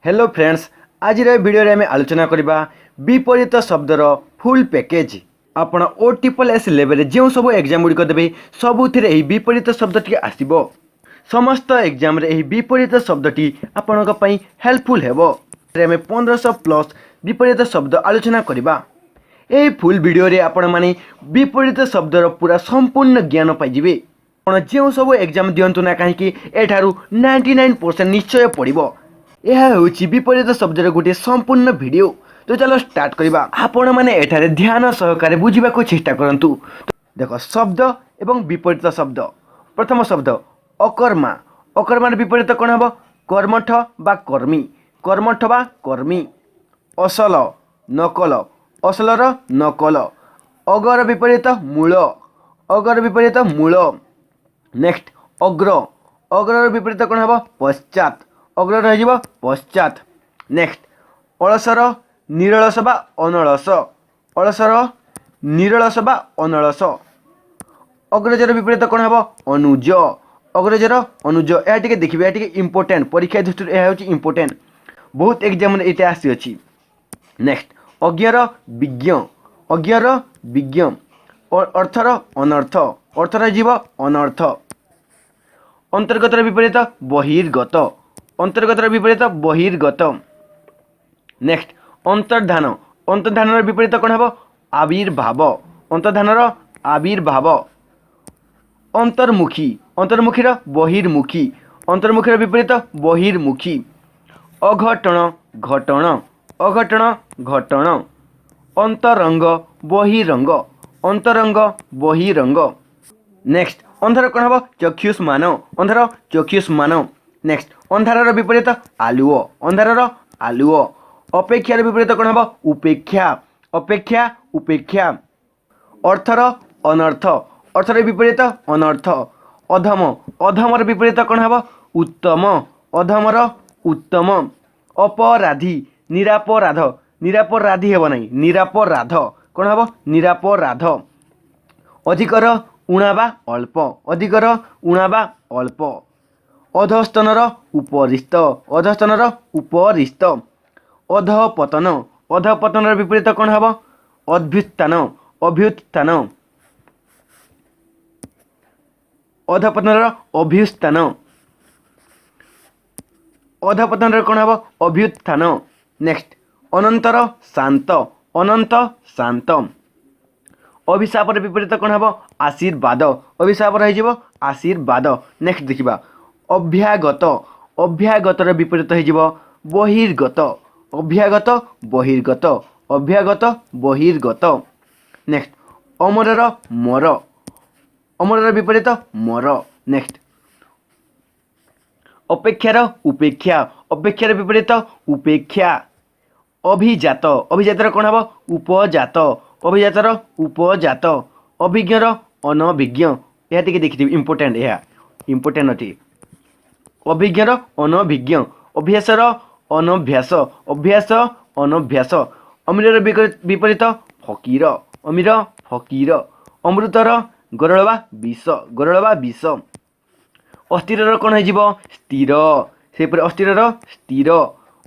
Hello friends, आज video रे आम आलोचना करबा विपरीत शब्दर फुल पैकेज। आपण ओ ट्रिपल एस लेवल जो सब एग्जाम गुड़िक देवे सबुथिरे एही विपरीत शब्दटी आसीबो। समस्त एग्जाम रे एही विपरीत शब्दटी आपणक पई हेल्पफुल हेबो। आम 1500 प्लस विपरीत शब्द आलोचना करबा। एही फुल वीडियो रे आपण माने विपरीत शब्दर पूरा संपूर्ण ज्ञान पाइजिबे। आपण जो सब एग्जाम दियंतु ना कहीं एठारू 99% निश्चय पड़िबो। यह होची विपरीत शब्दर गोटे संपूर्ण वीडियो। तो चलो स्टार्ट करबा। आपण माने एठारे ध्यान सहकारे बुझिबा को चेष्टा करंतु। देखो शब्द एवं विपरीत शब्द। प्रथम शब्द अकर्मा। अकर्मार विपरीत कौन हम? कर्मठ बा कर्मी। कर्मठ बा कर्मी। असल नकल। असलर नकल। अगर विपरीत मूल। अगर विपरीत मूल। नेक्स्ट अग्र। अग्रर विपरीत कौन हम? पश्चात। अग्र रह पश्चात। नेक्स्ट अलसर निरलस बा अनलस। अलसर निरलस बा अनलस। अग्रजर विपरीत कौन हम? अनुज। अग्रजर अनुज। यह टे देखिए, यह टे इंपोर्टेंट परीक्षा दृष्टि यह हूँ इंपोर्टेंट। बहुत एग्जाम ये आसी। नेक्स्ट अज्ञर विज्ञ। अज्ञर विज्ञ। अर्थर अनर्थ। अर्थर जीव अनर्थ। अंतर्गतर विपरीत बहिर्गत। अंतर्गतर विपरीत बहिर्गत। नेक्स्ट अंतर्धान। अंतर्धान विपरीत कौन हम? आविर्भाव। अंतर्धान आविर्भाव। अंतर्मुखी। अंतर्मुखी बहिर्मुखी। अंतर्मुखी विपरीत बहिर्मुखी। अघटन घटन। अघटन घटन। अंतरंग बहिरंग। अंतरंग बहिरंग। नेक्स्ट अंधार कौन हम? चक्षुष्मान। अंधार चक्षुष्मान। नेक्स्ट अंधार विपरीत आलुओ। अंधार आलुओ। अपेक्षार विपरीत कौन हम? उपेक्षा। अपेक्षा उपेक्षा। अर्थर अनर्थ। अर्थर विपरीत अनर्थ। अधम। अधमर विपरीत कौन हम? उत्तम। अधमर उत्तम। अपराधी निरापराध। निरापराधी हेब नहीं, निरापराध। कौन हम? निरापराध। अधिकर उणा बा अल्प। अधिकर उणा बा अल्प। अधस्तनर उपरिस्त। अधस्तनर उपरिस्त। अधपतन। अधपतनर विपरीत कौन हम? अभ्युत्थान। अभ्युत्थान। अधपतनर अभ्युत्थान। अधपतनर कौन हम? अभ्युत्थान। नेक्स्ट अनंतर शांत। अनंत शांत। अभिशापर विपरीत कौन हम? आशीर्वाद। अभिशाप रही आशीर्वाद। नेक्स्ट देखा अभ्यागत। अभ्यागतर विपरीत हो बहिर्गत। अभ्यागत बहिर्गत। अभ्यागत बहिर्गत। नेक्स्ट अमरर मर। अमरर विपरीत मर। नेक्स्ट अपेक्षार उपेक्षा। अपेक्षार विपरीत उपेक्षा। अभिजात। अभिजातर कौन हम? उपजात। अभिजातर उपजात। अभिज्ञर अनभिज्ञ। यह टे देखिए इंपोर्टेंट, यह इंपोर्टेंट अटे। अभिज्ञर अनभिज्ञ। अभ्यासर अनभ्यास। अभ्यास अनभ्यास। अमीर विपरीत फकीर। अमीर फकीर। अमृतर गरल बा विष। गरल बा विष। अस्थिर कौन हो? स्थिर। से अस्थिर स्थिर।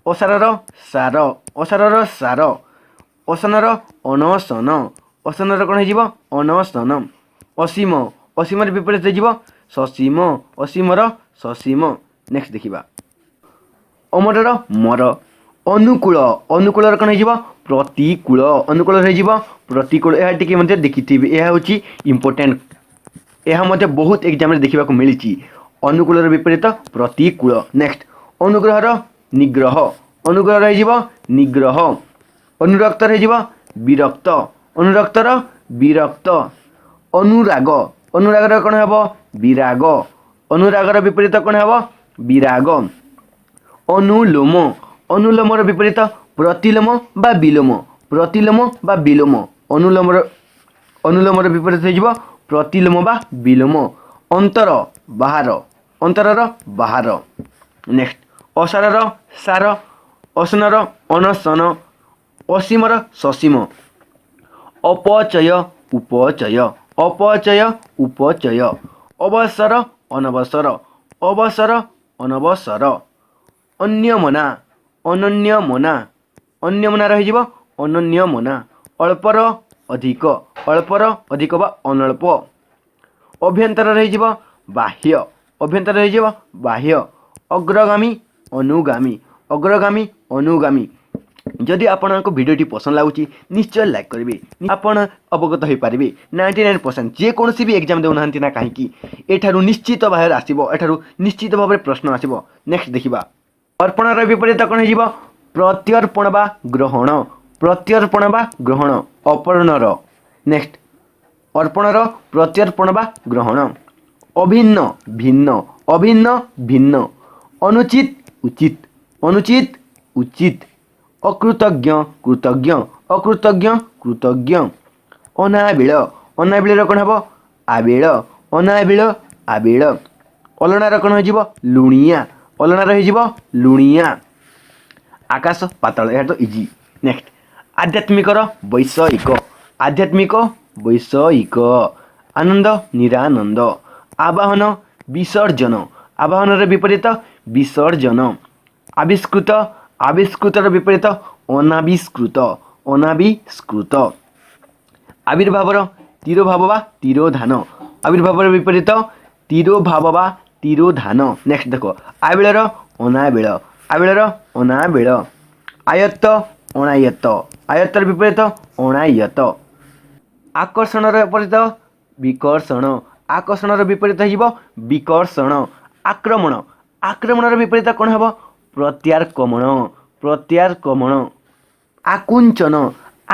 असारर सार। असारर सार। असनर अनशन। असनर कौन हो? अनशन। असीम। असीमर विपरीत हो ससीम। असीमर ससीम। नेक्स्ट देखा अमरर मर। अनुकूल। अनुकूल कौन हो? प्रतिकूल। अनुकूल हो प्रतिकूल। यह टे देखी, यह हूँ इंपोर्टेंट। यह बहुत एग्जाम देखा मिली। अनुकूल विपरीत प्रतिकूल। नेक्स्ट अनुग्रहर निग्रह। अनुग्रह हो निग्रह। अनुरक्तर हो विरक्त। अनुरक्तर विरक्त। अनुराग। अनुरागर कौन हम? विराग। अनुरागर विपरीत कौन हम? विराग। अनुलोम। अनुलोमर विपरीत प्रतिलोम बा विलोम। प्रतिलोम बा विलोम। अनुलोमर अनुलोमर विपरीत हो प्रतिलोम बा विलोम। अंतर बाहर। अंतरर बाहर। नेक्स्ट असारर सार। असनर अनशन। असीमर ससीम। अपचय उपचय। अपचय उपचय। अवसर अनवसर। अवसर अनवसर। अन्यमना। ଅନନ୍ୟମନା ଅନ୍ୟମନା ରହିଯିବ ଅନନ୍ୟମନା। ଅଳ୍ପର ଅଧିକ ବା ଅନଳ୍ପ। ଅଭ୍ୟନ୍ତର ରହିଯିବ ବାହ୍ୟ ଅଭ୍ୟନ୍ତର ରହିଯିବ ବାହ୍ୟ। ଅଗ୍ରଗାମୀ ଅନୁଗାମୀ। ଯଦି ଆପଣଙ୍କ ଭିଡ଼ିଓଟି ପସନ୍ଦ ଲାଗୁଛି ନିଶ୍ଚୟ ଲାଇକ୍ କରିବେ। ଆପଣ ଅବଗତ ହୋଇପାରିବେ 99% ଯେକୌଣସି ବି ଏକ୍ଜାମ୍ ଦେଉନାହାନ୍ତି ନା କାହିଁକି ଏଠାରୁ ନିଶ୍ଚିତ ଭାବରେ ଆସିବ, ଏଠାରୁ ନିଶ୍ଚିତ ଭାବରେ ପ୍ରଶ୍ନ ଆସିବ। ନେକ୍ସଟ ଦେଖିବା ଅର୍ପଣର ବିପରୀତ କ'ଣ ହେଇଯିବ? ପ୍ରତ୍ୟର୍ପଣ ବା ଗ୍ରହଣ। ଅପର୍ଣ୍ଣର ନେକ୍ସଟ ଅର୍ପଣର ପ୍ରତ୍ୟର୍ପଣ ବା ଗ୍ରହଣ। ଅଭିନ୍ନ ଭିନ୍ନ। ଅନୁଚିତ ଉଚିତ। ଅକୃତଜ୍ଞ କୃତଜ୍ଞ। ଅନାବିଳର କ'ଣ ହେବ? ଆବିଳ। ଅଲଣାର କ'ଣ ହେଇଯିବ? ଲୁଣିଆ। ଆକାଶ ପାତାଳ ଏହା ତ ଇଜି। ନେକ୍ସଟ ଆଧ୍ୟାତ୍ମିକର ବୈଷୟିକ। ଆନନ୍ଦ ନିରାନନ୍ଦ। ଆବାହନ ବିସର୍ଜନ। ଆବାହନର ବିପରୀତ ବିସର୍ଜନ। ଆବିଷ୍କୃତର ବିପରୀତ ଅନାବିଷ୍କୃତ। ଆବିର୍ଭାବର ତିରୋଭାବ ବା ତିରୋଧାନ। ଆବିର୍ଭାବର ବିପରୀତ ତିରୋଭାବ ବା ତିରୋଧାନ। ନେକ୍ସଟ ଦେଖ ଆବିଳର ଅନାବିଳ। ଆୟତ୍ତ ଅଣାୟତ୍ତ। ଆୟତ୍ତର ବିପରୀତ ଅଣାୟତ୍ତ। ଆକର୍ଷଣର ବିପରୀତ ବିକର୍ଷଣ। ଆକର୍ଷଣର ବିପରୀତ ହେଇଯିବ ବିକର୍ଷଣ। ଆକ୍ରମଣର ବିପରୀତ କ'ଣ ହେବ? ପ୍ରତ୍ୟାର୍କମଣ।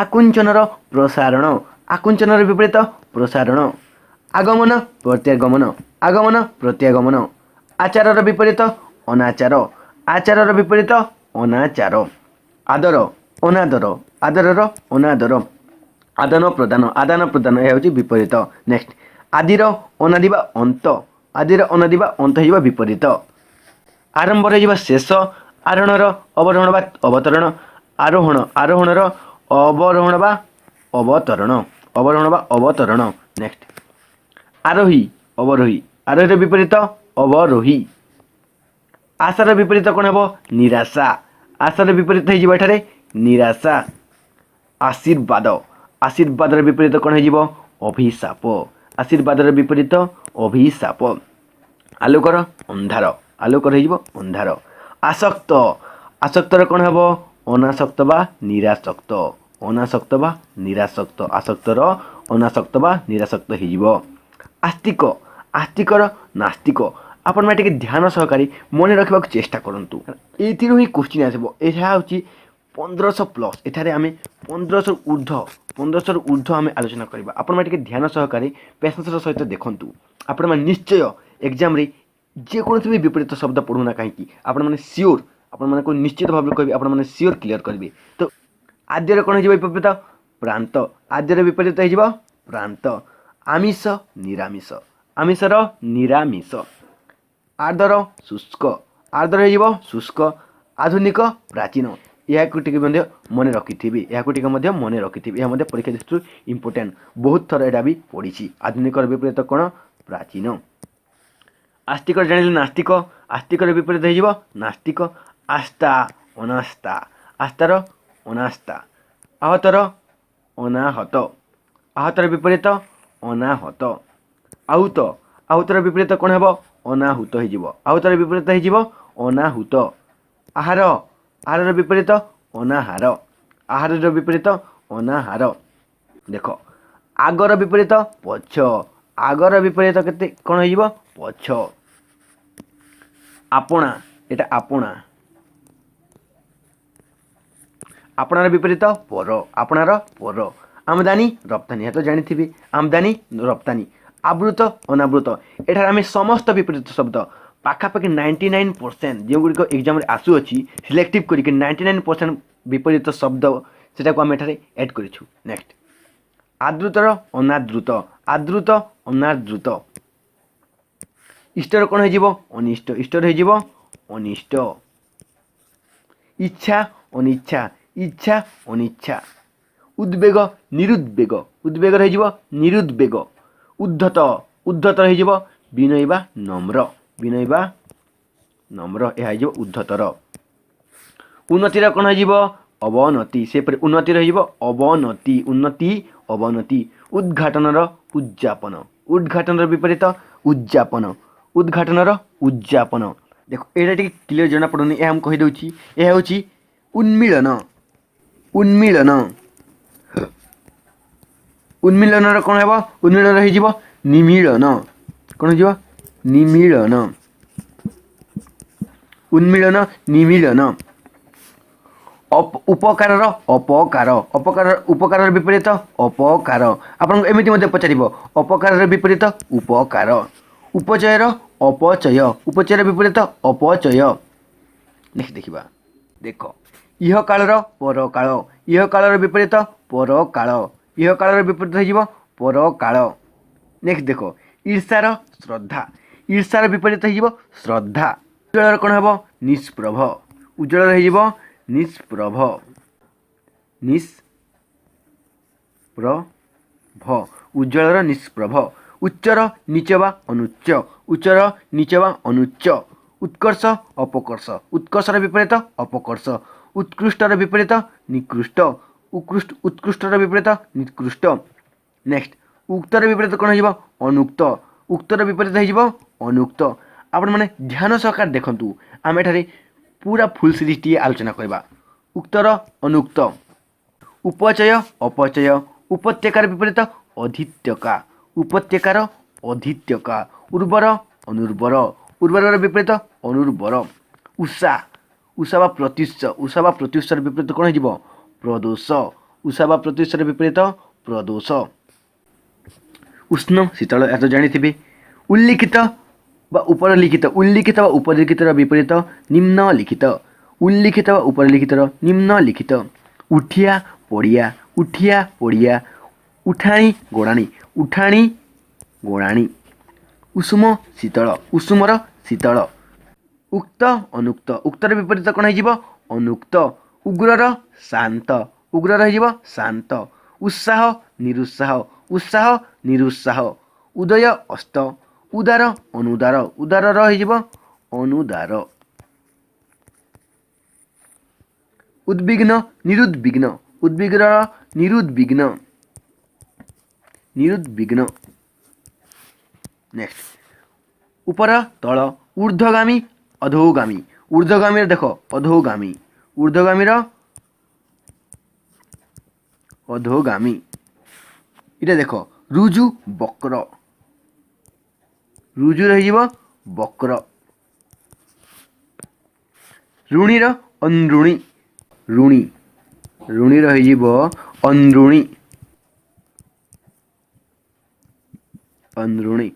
ଆକୁଞ୍ଚନର ପ୍ରସାରଣ। ବିପରୀତ ପ୍ରସାରଣ। ଆଗମନ ପ୍ରତ୍ୟାଗମନ। ଆଚାରର ବିପରୀତ ଆଚାରର ବିପରୀତ ଅନାଚାର। ଆଦର ଅନାଦର। ଆଦାନ ପ୍ରଦାନ ଏହା ହେଉଛି ବିପରୀତ। ନେକ୍ସଟ ଆଦିର ଅନାଦି ବା ଅନ୍ତ ହେଇଯିବ ବିପରୀତ। ଆରମ୍ଭ ହେଇଯିବ ଶେଷ। ଆରୋହଣର ଅବରୋହଣ ବା ଅବତରଣ। ଆରୋହଣର ଅବରୋହଣ ବା ଅବତରଣ। ନେକ୍ସଟ ଅବରୋହୀର ବିପରୀତ ଅବରୋହୀ। ଆଶାର ବିପରୀତ କ'ଣ ହେବ? ନିରାଶା। ଆଶାର ବିପରୀତ ହେଇଯିବ ଏଠାରେ ନିରାଶା। ଆଶୀର୍ବାଦର ବିପରୀତ କ'ଣ ହେଇଯିବ? ଅଭିଶାପ। ଆଶୀର୍ବାଦର ବିପରୀତ ଅଭିଶାପ। ଆଲୋକର ହେଇଯିବ ଅନ୍ଧାର। ଆସକ୍ତର କ'ଣ ହେବ? ଅନାସକ୍ତ ବା ନିରାସକ୍ତ। ଆସକ୍ତର ଅନାସକ୍ତ ବା ନିରାସକ୍ତ ହେଇଯିବ। ଆସ୍ତିକର ନାସ୍ତିକ। ଆପଣମାନେ ଟିକେ ଧ୍ୟାନ ସହକାରେ ମନେ ରଖିବାକୁ ଚେଷ୍ଟା କରନ୍ତୁ। ଏଇଥିରୁ ହିଁ କୋଶ୍ଚିନ୍ ଆସିବ। ଏହା ହେଉଛି 1500+। ଏଠାରେ ଆମେ 1500ରୁ ଉର୍ଦ୍ଧ୍ୱ ଆମେ ଆଲୋଚନା କରିବା। ଆପଣମାନେ ଟିକେ ଧ୍ୟାନ ସହକାରେ ପେସେନ୍ସର ସହିତ ଦେଖନ୍ତୁ। ଆପଣମାନେ ନିଶ୍ଚୟ ଏକ୍ଜାମ୍ରେ ଯେକୌଣସି ବି ବିପରୀତ ଶବ୍ଦ ପଢ଼ୁନା କାହିଁକି ଆପଣମାନଙ୍କୁ ନିଶ୍ଚିତ ଭାବରେ କହିବେ ଆପଣମାନେ ସିଓର କ୍ଲିୟର କରିବେ। ତ ଆଦ୍ୟର କ'ଣ ହେଇଯିବ ବିପରୀତ? ପ୍ରାନ୍ତ। ଆଦ୍ୟର ବିପରୀତ ହେଇଯିବ ପ୍ରାନ୍ତ। ଆମିଷ ନିରାମିଷର ନିରାମିଷ। ଆର୍ଦ୍ର ଶୁଷ୍କ। ଆର୍ଦ୍ର ହେଇଯିବ ଶୁଷ୍କ। ଆଧୁନିକ ପ୍ରାଚୀନ। ଏହାକୁ ଟିକେ ମଧ୍ୟ ମନେ ରଖିଥିବେ। ଏହା ମଧ୍ୟ ପରୀକ୍ଷା ଦୃଷ୍ଟିରୁ ଇମ୍ପୋର୍ଟାଣ୍ଟ। ବହୁତ ଥର ଏଇଟା ବି ପଡ଼ିଛି। ଆଧୁନିକର ବିପରୀତ କ'ଣ? ପ୍ରାଚୀନ। ଆସ୍ତିକର ଜାଣିଲେ ନାସ୍ତିକ। ଆସ୍ତିକର ବିପରୀତ ହେଇଯିବ ନାସ୍ତିକ। ଆସ୍ଥାର ଅନାସ୍ଥା। ଆହତର ଅନାହତ। ଆହତର ବିପରୀତ ଅନାହତ। ଆହୁତର ବିପରୀତ କ'ଣ ହେବ? ଅନାହୁତ ହେଇଯିବ। ଆହୁତର ବିପରୀତ ହେଇଯିବ ଅନାହୁତ। ଆହାରର ବିପରୀତ ଅନାହାର। ଆହାରର ବିପରୀତ ଅନାହାର। ଦେଖ ଆଗର ବିପରୀତ ପଛ। ଆଗର ବିପରୀତ କ'ଣ ହେଇଯିବ? ପଛ। ଆପଣା এটা ଆପଣା। ଆପଣାର ବିପରୀତ ପର। ଆପଣାର ପର। ଆମଦାନୀ ରପ୍ତାନି ଏହା ତ ଜାଣିଥିବେ। ଆମଦାନୀ ରପ୍ତାନି। ଆବୃତ ଅନାବୃତ। ଏଠାରେ ଆମେ ସମସ୍ତ ବିପରୀତ ଶବ୍ଦ ପାଖାପାଖି 99% ଯେଉଁଗୁଡ଼ିକ ଏକ୍ଜାମ୍ରେ ଆସୁଅଛି ସିଲେକ୍ଟିଭ୍ କରିକି 99% ବିପରୀତ ଶବ୍ଦ ସେଟାକୁ ଆମେ ଏଠାରେ ଆଡ଼୍ କରିଛୁ। ନେକ୍ସଟ ଆଦୃତର ଅନାଦୃତ। ଆଦୃତ ଅନାଦୃତ। ଇଷ୍ଟର କ'ଣ ହେଇଯିବ? ଅନିଷ୍ଟ। ଇଷ୍ଟର ହେଇଯିବ ଅନିଷ୍ଟ। ଇଚ୍ଛା ଅନିଚ୍ଛା। ଇଚ୍ଛା ଅନିଚ୍ଛା। ଉଦ୍ବେଗ ନିରୁଦ୍ବେଗ। ଉଦ୍ବେଗର ହେଇଯିବ ନିରୁଦ୍ବେଗ। ଉଦ୍ଧତ ହେଇଯିବ ବିନୟୀ ବା ନମ୍ର। ଏହା ହେଇଯିବ ଉଦ୍ଧତର। उन्नतिर कौन हो अवनति सेपरि उन्नति रहिबो अवनति उन्नति अवनति उद्घाटनर उद्यापन उद्घाटनर विपरीत उद्यापन उद्घाटनर उद्यापन देखो एटा टिके क्लियर जना पड़ुनी ए हम कहि दउची ए होची उन्मीलन उन्मीलन उन्मीलनर कौन हेबो उन्मीलन रहि जिवो निमीलन कौन हो निमीलन उन्मीलन निमीलन उपकारर अपकार अपकार उपकारर विपरीत अपकार आपन एमिति मध्ये पचारिबो अपकारर विपरीत उपकार उपचयर अपचय उपचयर विपरीत अपचय नेक्स्ट देखिबा देखो इह कालर पर काल इह कालर विपरीत पर काल इह कालर विपरीत हो पर काल नेक्स्ट देखो ईर्षार श्रद्धा ईर्षार विपरीत हो श्रद्धा उज्ज्वल कौन हम निष्प्रभ उज्ज्वल हो निष्प्रभ निष्प्रभ उज्ज्वल निष्प्रभ उच्चर नीच वा अनुच्च उच्चर नीच वा अनुच्च उत्कर्ष अपकर्ष उत्कर्षर विपरीत अपकर्ष उत्कृष्टर विपरीत निकृष्ट उत्कृष्ट उत्कृष्टर विपरीत निकृष्ट नेक्स्ट उक्तर विपरीत कौन हो अनुक्त उक्तर विपरीत हो अनुक्त आपण मैंने ध्यान सहकार देखु आम एठारे पूरा फुल सीरीज टी आलोचना करवा उक्तर अनुक्त उपचय अपचय उपत्यकार विपरीत अधित्यका उपत्यकार अधित्यका उर्वर अनुर्वर उर्वर विपरीत अनुर्वर उषा उषा वा प्रत्युषर विपरीत कौन हो प्रदोष उषा वा प्रत्युषर विपरीत प्रदोष उष्ण शीतल या तो जानी उल्लिखित वा उपरलिखित उल्लिखित वा उपरलिखित विपरीत निम्नलिखित उल्लिखित वा उपरलिखित निम्नलिखित उठिया पड़िया उठाणी गोड़ाणी उषुम शीतल उषुमर शीतल उक्त अनुक्त उक्तर विपरीत कौन हो अनुक्त उग्रर शांत उग्र हो शांत उत्साह निरुत्साह उदय अस्त उदार अनुदार उदार अनुदार उद्विग्न निरुद्विग्न निरुद्विग्न नेक्स्ट ऊपर तल ऊर्ध्वगामी ऊर्ध्वगामी देखो अधोगामी अधोगामी इटा देखो रुजु वक्र रुजु रही वक्र ऋणीर अंदृणी ऋणी रही अंदृणी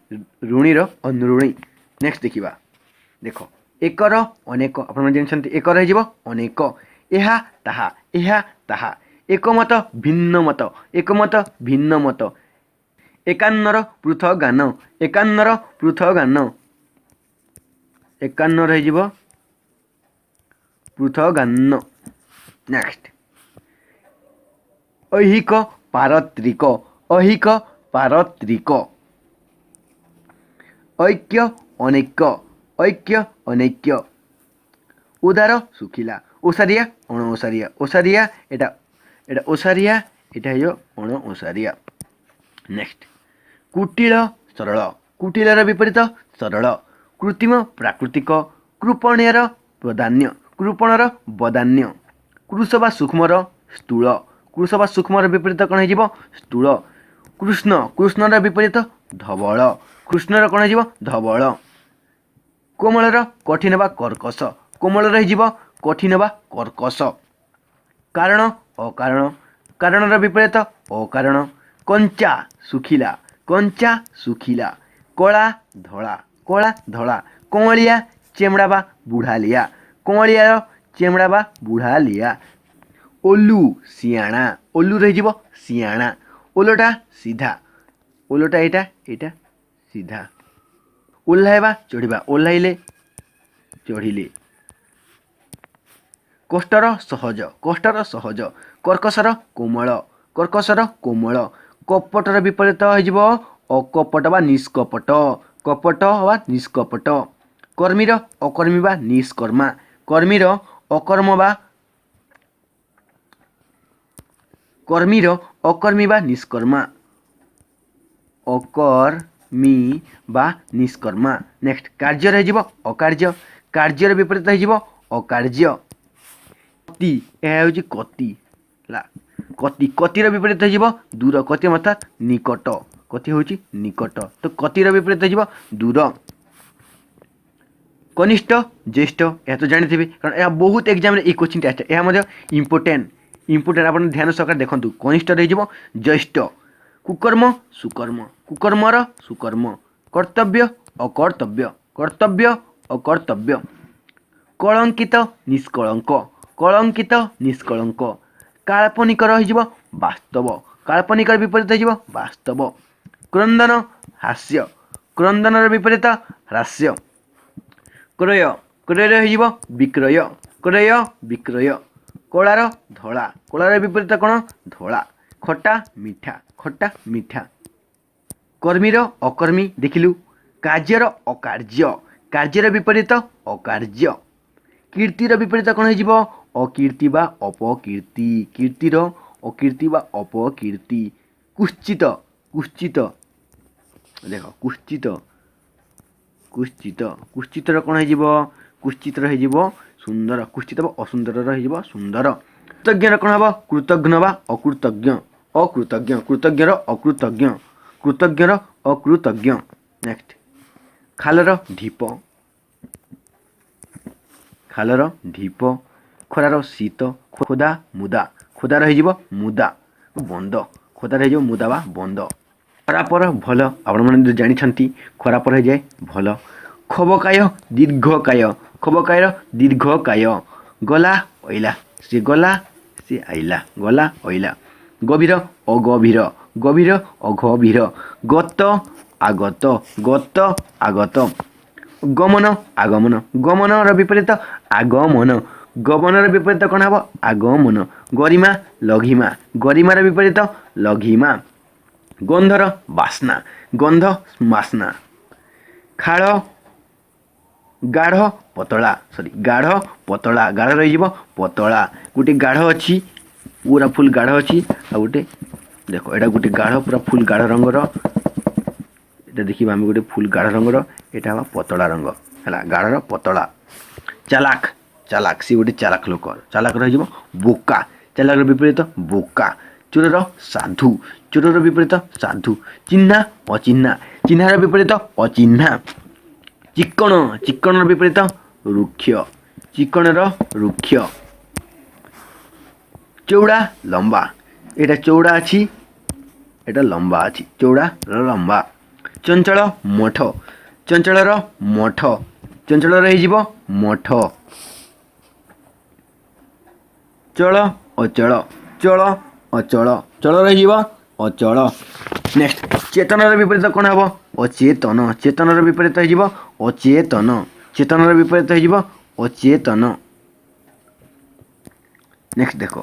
ऋणीर अंदृणी नेक्स्ट देखिबा देखो एकर अनेक आपण जानते एक रही अनेक एहा ताहा एकमत भिन्न मत एकान्नर पृथक गान एकान्न रही पृथक गान नेक्स्ट ऐहिक पारत्रिक ऐक्य अनैक्य उदार सुखिला ओसारिया ओसारिया एटा ओसारिया एटा हो अण ओसारिया नेक्स्ट कुटिल सरल कुटिलर विपरीत सरल कृत्रिम प्राकृतिक कृपणर कृपणर बदान्य कृश वा सूक्ष्मर स्थूल विपरीत कौन हो स्थूल कृष्णर विपरीत धवल कृष्णर कौन हो धवल कोमलर कठिन वा कर्कश कोमल रही कठिन वा कर्कश कारण कारणर विपरीत अकारण कंचा सुखिला कला धला कमलिया चेमड़ा वा बुढ़ालिया चेमड़ा वा बुढ़ालिया ओलू सियाणा ओलू रही सियाणा ओलटा सीधा ओलटा एटा सीधा ओह्लाइबा चढ़िबा ओह्लाइले चढ़िले कष्टर सहज कर्कशर कोमल कपटर विपरीत हो अकपट वा निष्कपट कर्मीर अकर्मी वा निष्कर्मा कर्मीर अकर्म वा कर्मीर अकर्मी बा निष्कर्मा अकर्मी बा निष्कर्मा। नेक्स्ट कार्य रहिजिबो अकार्य कार्यर विपरीत रहिजिबो अकार्य। कति ଏହା ହେଉଛି କତି ହେଲା କତି କତିର ବିପରୀତ ହେଇଯିବ ଦୂର କତି ଅର୍ଥାତ୍ ନିକଟ କତି ହେଉଛି ନିକଟ ତ କତିର ବିପରୀତ ହେଇଯିବ ଦୂର। कनिष्ठ ज्येष्ठ यह तो जानी कारण यह बहुत एग्जाम रे क्वेश्चन आसे यह इंपोर्टेंट आप ध्यान सहकार देखूँ कनिष्ठ रही ज्येष्ठ कुकर्म सुकर्म कुकर्मर सुकर्म कर्तव्य अकर्तव्य कर्तव्य अकर्तव्य कलंकित निष्कलंक कलंकित निष्कलंक काल्पनिक रही वास्तव काल्पनिक विपरीत हो वास्तव क्रंदन हास्य क्रंदन विपरीत हास्य क्रय क्रय हो विक्रय क्रय विक्रय कलार धला कलार विपरीत कौन धला खटा मीठा कर्मीर अकर्मी देखिलु कार्यर अकार्य कार्यर विपरीत अकार्य कीर्तिर विपरीत कौन हो अकीर्ति बा अपकीर्ति कीर्तिर अकीर्ति बा अपकीर्ति कुश्चित कुश्चित देख कुश्चित कुश्चित कुश्चितर कौन हो कुश्चित हो सुंदर कुश्चित असुंदर हो सुंदर कृतज्ञ कौन हम कृतज्ञ बा अकृतज्ञ अकृतज्ञ कृतज्ञर अकृतज्ञ कृतज्ञर अकृतज्ञ। नेक्स्ट खालर ढीप खालर ढीप खरार शीत खोदा मुदा खोदा रही मुदा बंद खोदा रही मुदा बा बंद खरापर भल आपण जानी खरापर हो जाए भल खबकाय दीर्घकाय खबकायर दीर्घकाय गला अइला सी गला सी आइला गला अइला गभीर अगभीर गभीर अगभीर गत आगत गत आगत गमन आगमन गमन विपरीत आगमन गमन विपरीत कौन हम आगमन गरिमा लघिमा गरिमार विपरीत लघिमा गंधर बास्ना गंध बास्ना खाल गाढ़ पतला सॉरी गाढ़ पतला गाढ़ रही पतला गोटे गाढ़ अच्छी पूरा फुल गाढ़ अच्छी आ गोटे देख एटा गोटे गाढ़ पूरा फुल गाढ़ रंगर एटा देखिबा हम गोटे फुल गाढ़ रंगर एटा बा पतला रंग है गाढ़र पतला चालाक चालाक सी गोटे चालाक लोक चालाक रही बोका चालाक विपरीत बोका चोरर साधु चोरर विपरीत साधु चिन्हा अचिन्हा चिन्हार विपरीत अचिन्हा चिक्कण चिक्कण विपरीत रुक्ष चिक्कणर रुक्ष चौड़ा लंबा एटा चौड़ा अच्छी एटा लंबा अच्छी चौड़ा लंबा चंचल मठ चंचलर मठ चंचल रही मठ चल अचल चल अचल चल रही अचल। नेक्स्ट चेतनर विपरीत कौन हम अचेतन चेतनर विपरीत हो अचेतन चेतनर विपरीत हो अचेतन। नेक्स्ट देख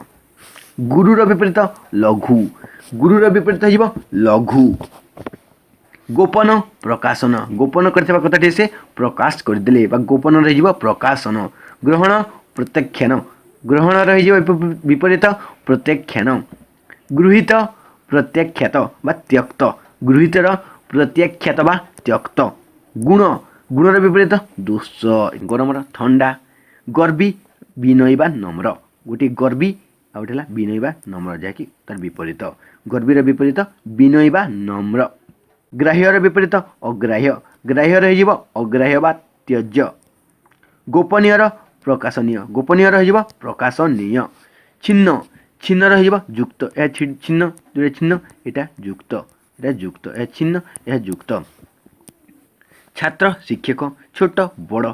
गुरुर विपरीत लघु गुरुर विपरीत हो लघु गोपन प्रकाशन गोपन करथिबा कथाटी से प्रकाश करदेले बा गोपन रही प्रकाशन ग्रहण प्रत्याख्यान ग्रहण रही विपरीत प्रत्याख्यान गृहीत प्रत्याख्यात बा त्यक्त गृहीतर प्रत्याख्यात बा त्यक्त गुण गुणर विपरीत दोष गरमर ठंडा गर्वी विनयी बा नम्र गोटे गर्वी आ गोटे विनयी बा नम्र जहाँकि तार विपरीत गर्वीर विपरीत विनयी बा नम्र ग्राह्यर विपरीत अग्राह्य ग्राह्य रही अग्राह्य बा त्यज्य गोपनीयर प्रकाशनीय गोपनीय रही प्रकाशनीय छिन्न छिन्न रही युक्त यह छिन्न जो छिन्न यहाँ युक्त यह छिन्न यह युक्त छात्र शिक्षक छोट बड़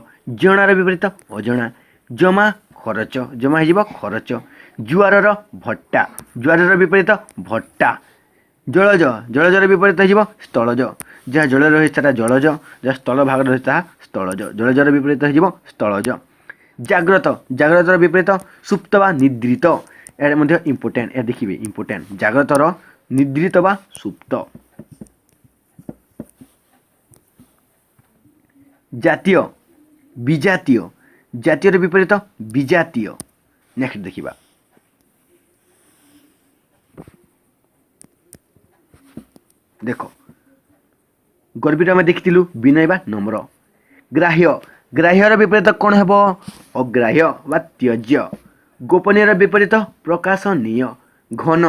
जणार विपरीत अजणा जमा खरच जमा हो खरच जुआरर भट्टा जुआरर विपरीत भट्टा जलज जलजर विपरीत हो स्थलज जहाँ जल रही जलज जहाँ स्थल भाग रही स्थलज जलजर विपरीत हो स्थलज जाग्रत जाग्रतर विपरीत सुप्त बा निद्रित यार इंपोर्टेंट या देखिए इंपोर्टेंट जाग्रतर निद्रित बा सुप्त जातीय विजातीय जातीय विपरीत विजातीय। नेक्स्ट देखिबा देख गर्भित आम देखी विनय बा नम्र। ग्राह्य ग्राह्यर विपरीत कौन हेब अग्राह्य बा त्यज्य। गोपनीय विपरीत प्रकाशनीय। घन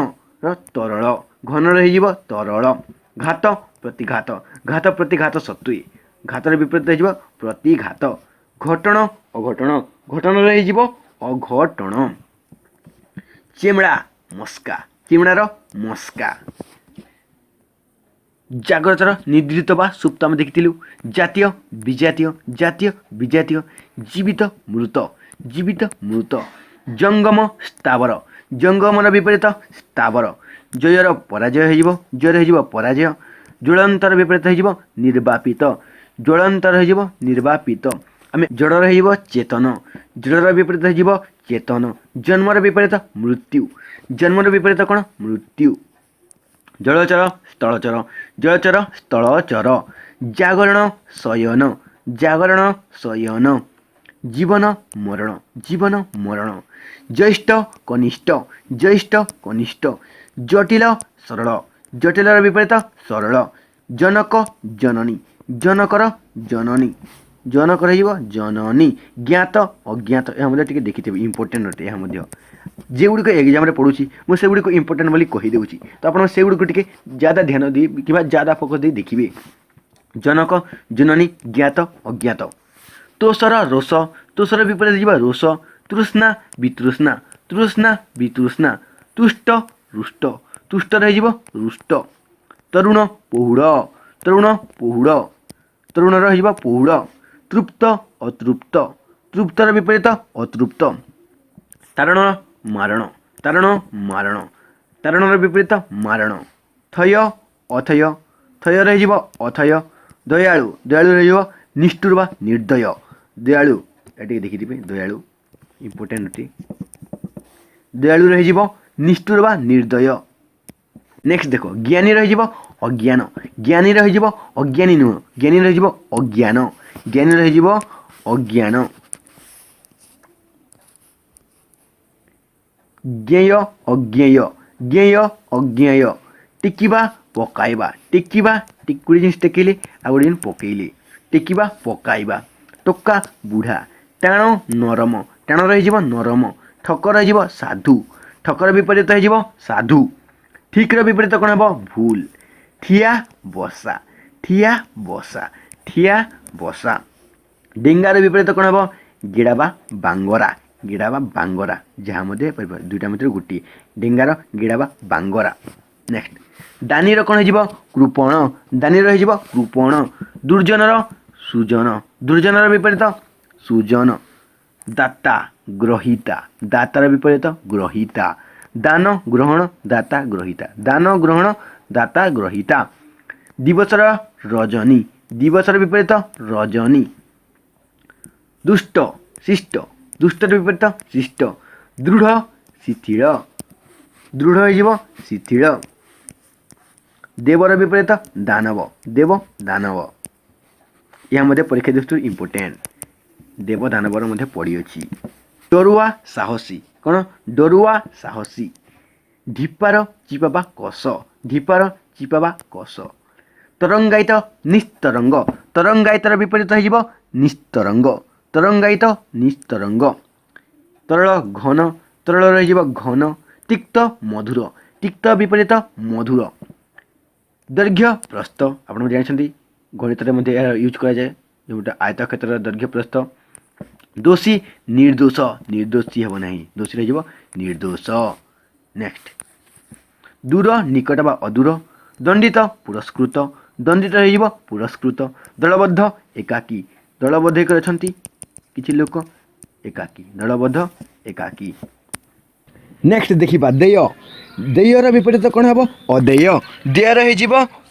तरल घन रही तरल। घात प्रतिघात घात प्रतिघात सत्वे घातर विपरीत हो प्रतिघात। घटण अघटण घटण रही अघटण। चिमड़ा मस्का चिमड़ार मस्का। जाग्रतर निद्रित बा सुप्त आम देखी जातीय विजातीय जातीय विजातीय। जीवित मृत जीवित मृत। जंगम स्थावर जंगमर विपरीत स्थावर। जयर पराजय हो जयर हो पराजय। ज्वलंतर विपरीत हो निर्वापित ज्वलंतर हो निर्वापित। आम जड़ रही चेतन जड़र विपरीत हो चेतन। जन्मर विपरीत मृत्यु जन्मर विपरीत कौन मृत्यु। जलचर स्थलचर जलचर स्थलचर। जागरण शयन जागरण शयन। जीवन मरण जीवन मरण। ज्येष्ठ कनिष्ठ ज्येष्ठ कनिष्ठ। जटिल सरल जटिलर विपरीत सरल। जनक जननी जनकर जननी जनकर जननी। ज्ञात अज्ञात यह देखिए इंपोर्टेंट अटे यह जेगुड़िक एग्जाम पढ़ुची मुझे सेगुड़िक इंपोर्टेंट बोली कहीदेवी तो आप सेगुड़िक टे ज़्यादा ध्यान दी कि ज़्यादा फोकस दे देखिए। जनक जननी ज्ञात अज्ञात। तोषर रोष तोषर विपरीत जी रोष। तृष्णा वितृष्णा तृष्णा वितृष्णा। तुष्ट रुष्ट तुष्ट रही रुष्ट। तरुण पहुड़ तरुण पहुड़ तरुण रही पहुड़। तृप्त अतृप्त तृप्तर विपरीत अतृप्त। तारण मारण तारण मारण तारणर विपरीत मारण। थय अथय थय रही अथय। दयालु दयालु रही निष्ठुर बा निर्दय। दयालु ये देखी दयालु इंपोर्टेंट अटे। दयालु रही निष्ठुर बा निर्दय। नेक्स्ट देख ज्ञानी रही अज्ञान ज्ञानी रही अज्ञानी नुह ज्ञानी रही अज्ञान ज्ञानी रही अज्ञान। ज्ञेय अज्ञेय ज्ञेय अज्ञेय। टिकिबा पकाइबा टिकिबा गोटे जिन टेकले आ गोटे जिन पकईले टिकिबा पकाइबा। टोका बुढ़ा टाण नरम टाण रही नरम। ठक रही साधु ठकर विपरीत हो साधु। ठिक्र विपरीत कौन हे भूल। ठिया बसा ठिया बसा ठिया बसा। डेंगार विपरीत कौन हे गिड़ा बा बांगरा गिड़ा बा बांगरा जहाँ मध्य दुईटा मध्य गोटे डेंगार गिड़ा बा बांगरा। नेक्स्ट दानीर कौन हो कृपण दानी रही कृपण। दुर्जनर सुजन दुर्जनर विपरीत सुजन। दाता ग्रहिता दातार विपरीत ग्रहिता। दान ग्रहण दाता ग्रहिता दान ग्रहण दाता ग्रहिता। दिवसर रजनी दिवसर विपरीत रजनी। दुष्ट शिष्ट दुष्टर विपरीत शिष्ट। दृढ़ शिथिल दृढ़ हो शिथिल। देवर विपरीत दानव देव दानव यह मध्य परीक्षा दृष्टि इंपोर्टेंट देव दानवर मध्य पड़ी अच्छी। डरुआ साहसी कौन डरुआ साहसी। ढिपार चिपाबा कष ढिपार चिपाबा कष। तरंगायित निस्तरंग तरंगायितर विपरीत हो निस्तरंग तरंगायित निस्तरंग। तरल घन तरल रही घन। तिक्त मधुर तिक्त विपरीत मधुर। दैर्घ्य प्रस्थ आप जानते गणित यूज कराए जोटा आयत क्षेत्र दैर्घ्य प्रस्थ। दोषी निर्दोष निर्दोषी हे ना दोषी रही निर्दोष। नेक्स्ट दूर निकट बा अदूर। दंडित पुरस्कृत दंडित रही पुरस्कृत। दलबद्ध एकाकी दलबद्ध एक अच्छा किसी लोक एकाकी दलबद्ध एकाकी। नेक्स्ट देखा देय देयर विपरीत कौन हे अदेय देय रही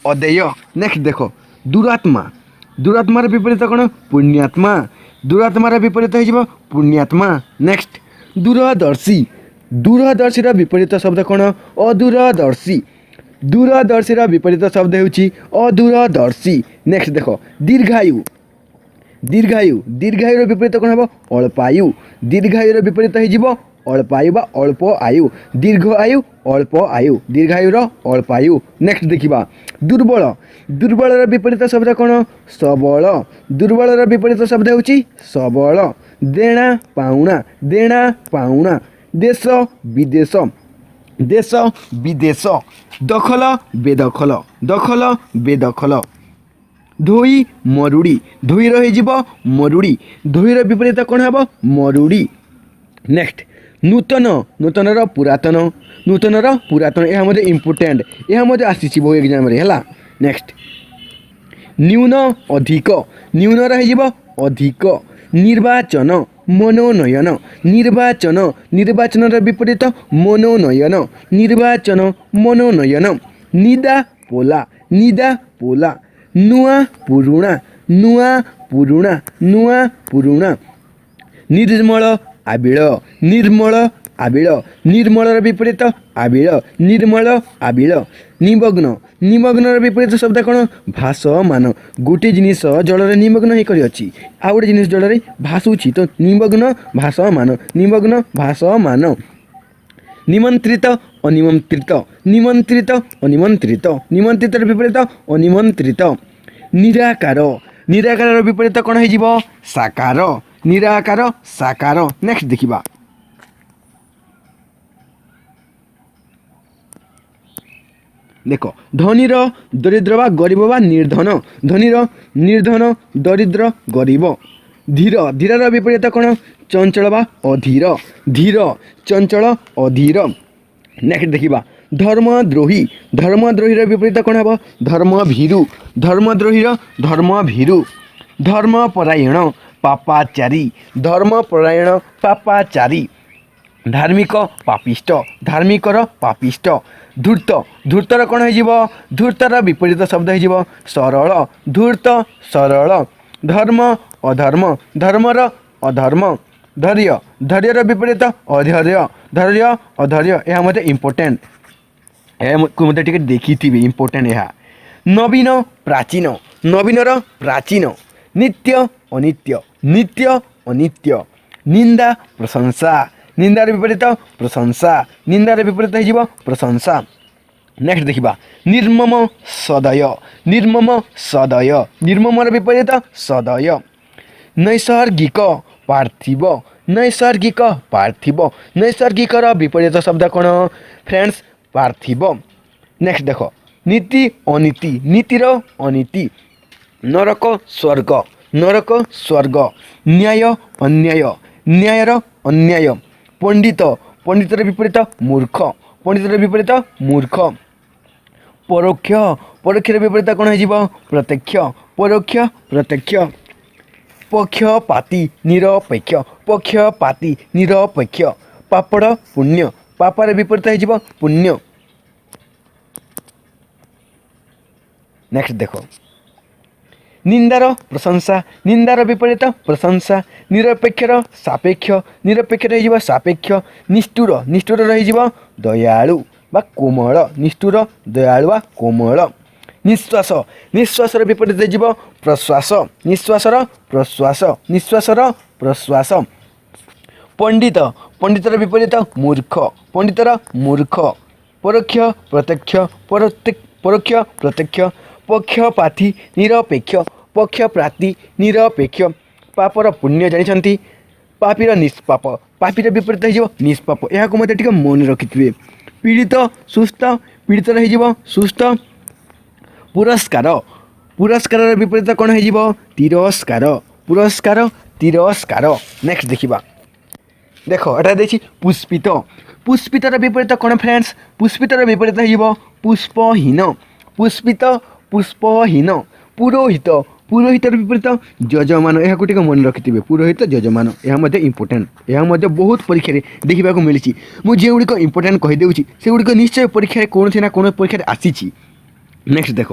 अदेय। नेक्स्ट देख दुरात्मा दुरात्मार विपरीत कौन पुण्यात्मा दुरात्मार विपरीत हो पुण्यात्मा। नेक्स्ट दूरदर्शी दूरदर्शी विपरीत शब्द कौन अदूरदर्शी दूरदर्शी विपरीत शब्द हो अदूरदर्शी। नेक्स्ट देख दीर्घायु दीर्घायु दीर्घायुर विपरीत कौन हे अल्पायु दीर्घायुर विपरीत हो अल्पायु बा अल्प आयु दीर्घ आयु अल्प आयु दीर्घायुर अल्पायु। नेक्स्ट देखिबा दुर्बल दुर्बलर विपरीत शब्द कौन सबल दुर्बलर विपरीत शब्द होची सबल। देना पाउना देश विदेश देश विदेश दखल बेदखल धोई मरुड़ी धोई रही मरुड़ी धोईर विपरीत कौन हम मरुड़ी। नेक्स्ट नूतन पुरातन यह इम्पोर्टेंट यह आसी बहु एग्जाम है। नेक्स्ट न्यून अधिक न्यून रही अधिक निर्वाचन निर्वाचन विपरीत मनोनयन निदा पोला नुआ पुरुणा निर्मल निर्मल विपरीत आबिल निमग्न विपरीत शब्द कौन भासमान गोटे जिनिस जल निमग्न होकर अच्छी आ गोटे जिनिस जल भासुची तो निमग्न भासमान निमंत्रित निमंत्रित विपरीत अनिमंत्रित निराकार विपरीत कौन हो साकार। नेक्स्ट देखिबा देख धनीर दरिद्र बा गरीब बा निर्धन निर्धन दरिद्र गरीब धीर विपरीत कौन चंचल बा धीर चंचल अधीर। नेक्स्ट देखिबा धर्मद्रोही विपरीत कौन हम धर्मभीरु धर्मपरायण पापाचारी धार्मिक पापिष्ट धूर्तर कौन हो धूर्तर विपरीत शब्द हो सरल धर्म धर्मर अधर्म धैर्यर विपरीत अधैर्य यह मत इम्पोर्टेंट को मत देखी थी इम्पोर्टेंट यह नवीनर प्राचीन नित्य अनित्य निंदा निंदार विपरीत निंदार विपरीत हो प्रशंसा। नेक्स्ट देखिबा निर्मम सदय निर्ममर विपरीत सदय नैसर्गिक नैसर्गिकर विपरीत शब्द कौन फ्रेंड्स पार्थिव। नेक्स्ट देख नीति नीतिर अनीति नरक स्वर्ग न्याय न्यायर अन्याय पंडितर विपरीत मूर्ख परोक्ष विपरीत कौन हो प्रत्यक्ष पक्षपाती निरपेक्ष पापड़ पुण्य पापर विपरीत हो पुण्य। नेक्स्ट देखो निंदार प्रशंसा निंदार विपरीत प्रशंसा निरपेक्षर सापेक्ष सापेक्ष निष्ठुर रही दयालु बा कोमल निष्ठुर दयालु बा कोमल। निश्वासर विपरीत हो प्रश्वासर प्रश्वास। पंडितर विपरीत मूर्ख परोक्ष प्रत्यक्ष पक्षपाती निरपेक्ष पापर पुण्य जानी पापीर विपरीत हो निष्पाप यह मत मन रखिथे। पीड़ित रही पुरस्कार विपरीत कौन हो तिरस्कार। नेक्स्ट देखिबा देख एटा देखी पुष्पितर विपरीत कौन फ्रेंड्स पुष्पितर विपरीत हो पुष्पहीन पुरोहितर विपरीत जजमान यह को मन रखिथे पुरोहित जजमान यह इम्पोर्टेंट यह बहुत परीक्षा देखा मिली मुझे गुड़िक इम्पोर्टेंट कहीदेवी से गुड़िक निश्चय परीक्षा कौन ना कौन परीक्षा आसी। नेक्स्ट देख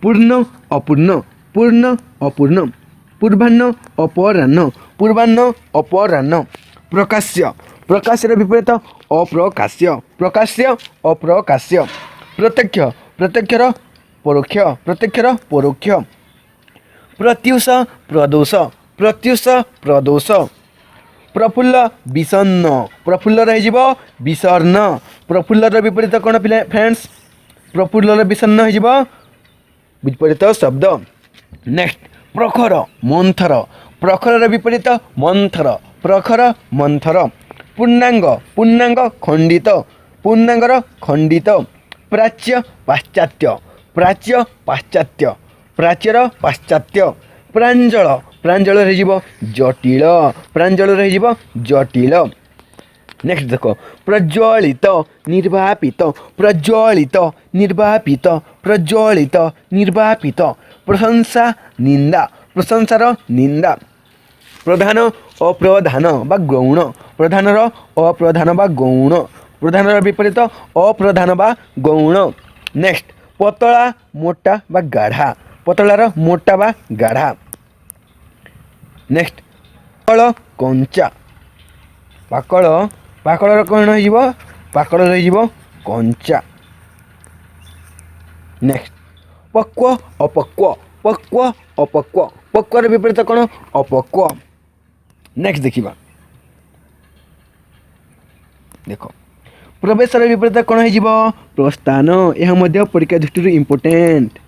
पूर्ण अपूर्ण पूर्वाह्न अपराह्न प्रकाश्य विपरीत अप्रकाश्य प्रत्यक्षर परोक्ष प्रत्युष प्रदोष प्रफुल्ल विषन्न प्रफुल्ल रहिजिब विषर्ण प्रफुल्लर विपरीत कौन पिला फ्रेंड्स प्रफुल्लर विषन्न होइजिब विपरीत शब्द। नेक्स्ट प्रखर मंथर प्रखरर विपरीत मंथर प्रखर मंथर पूर्णांग पूर्णांग खंडित पूर्णांगर खंडित प्राच्य पाश्चात्य प्राच्य पाश्चात्य प्राच्यर पाश्चात्य प्रांजल प्रांजल रहिजिब जटिल प्रांजल रहिजिब जटिल। नेक्स्ट देखो प्रज्वलित निर्वापित प्रज्वलित निर्वापित प्रज्वलित निर्वापित प्रशंसा निंदा प्रशंसार निंदा प्रधान अप्रधान बा गौण प्रधानर अप्रधान बा गौण प्रधानर विपरीत अप्रधान बा गौण। नेक्स्ट पतला मोटा बा गाढ़ा पतलार मोटा बा गाढ़ा। नेक्स्ट पाकल कंचा पाकल पाकलर कौन हो पाकल रही कंचा। नेक्स्ट पक्व अपक्व पक्व अपक्व पक्वर विपरीत कौन अपक्व। नेक्स्ट देखिबा देख प्रवेशर विपरीत कौन हो प्रस्थान यह परीक्षा दृष्टि इम्पोर्टेंट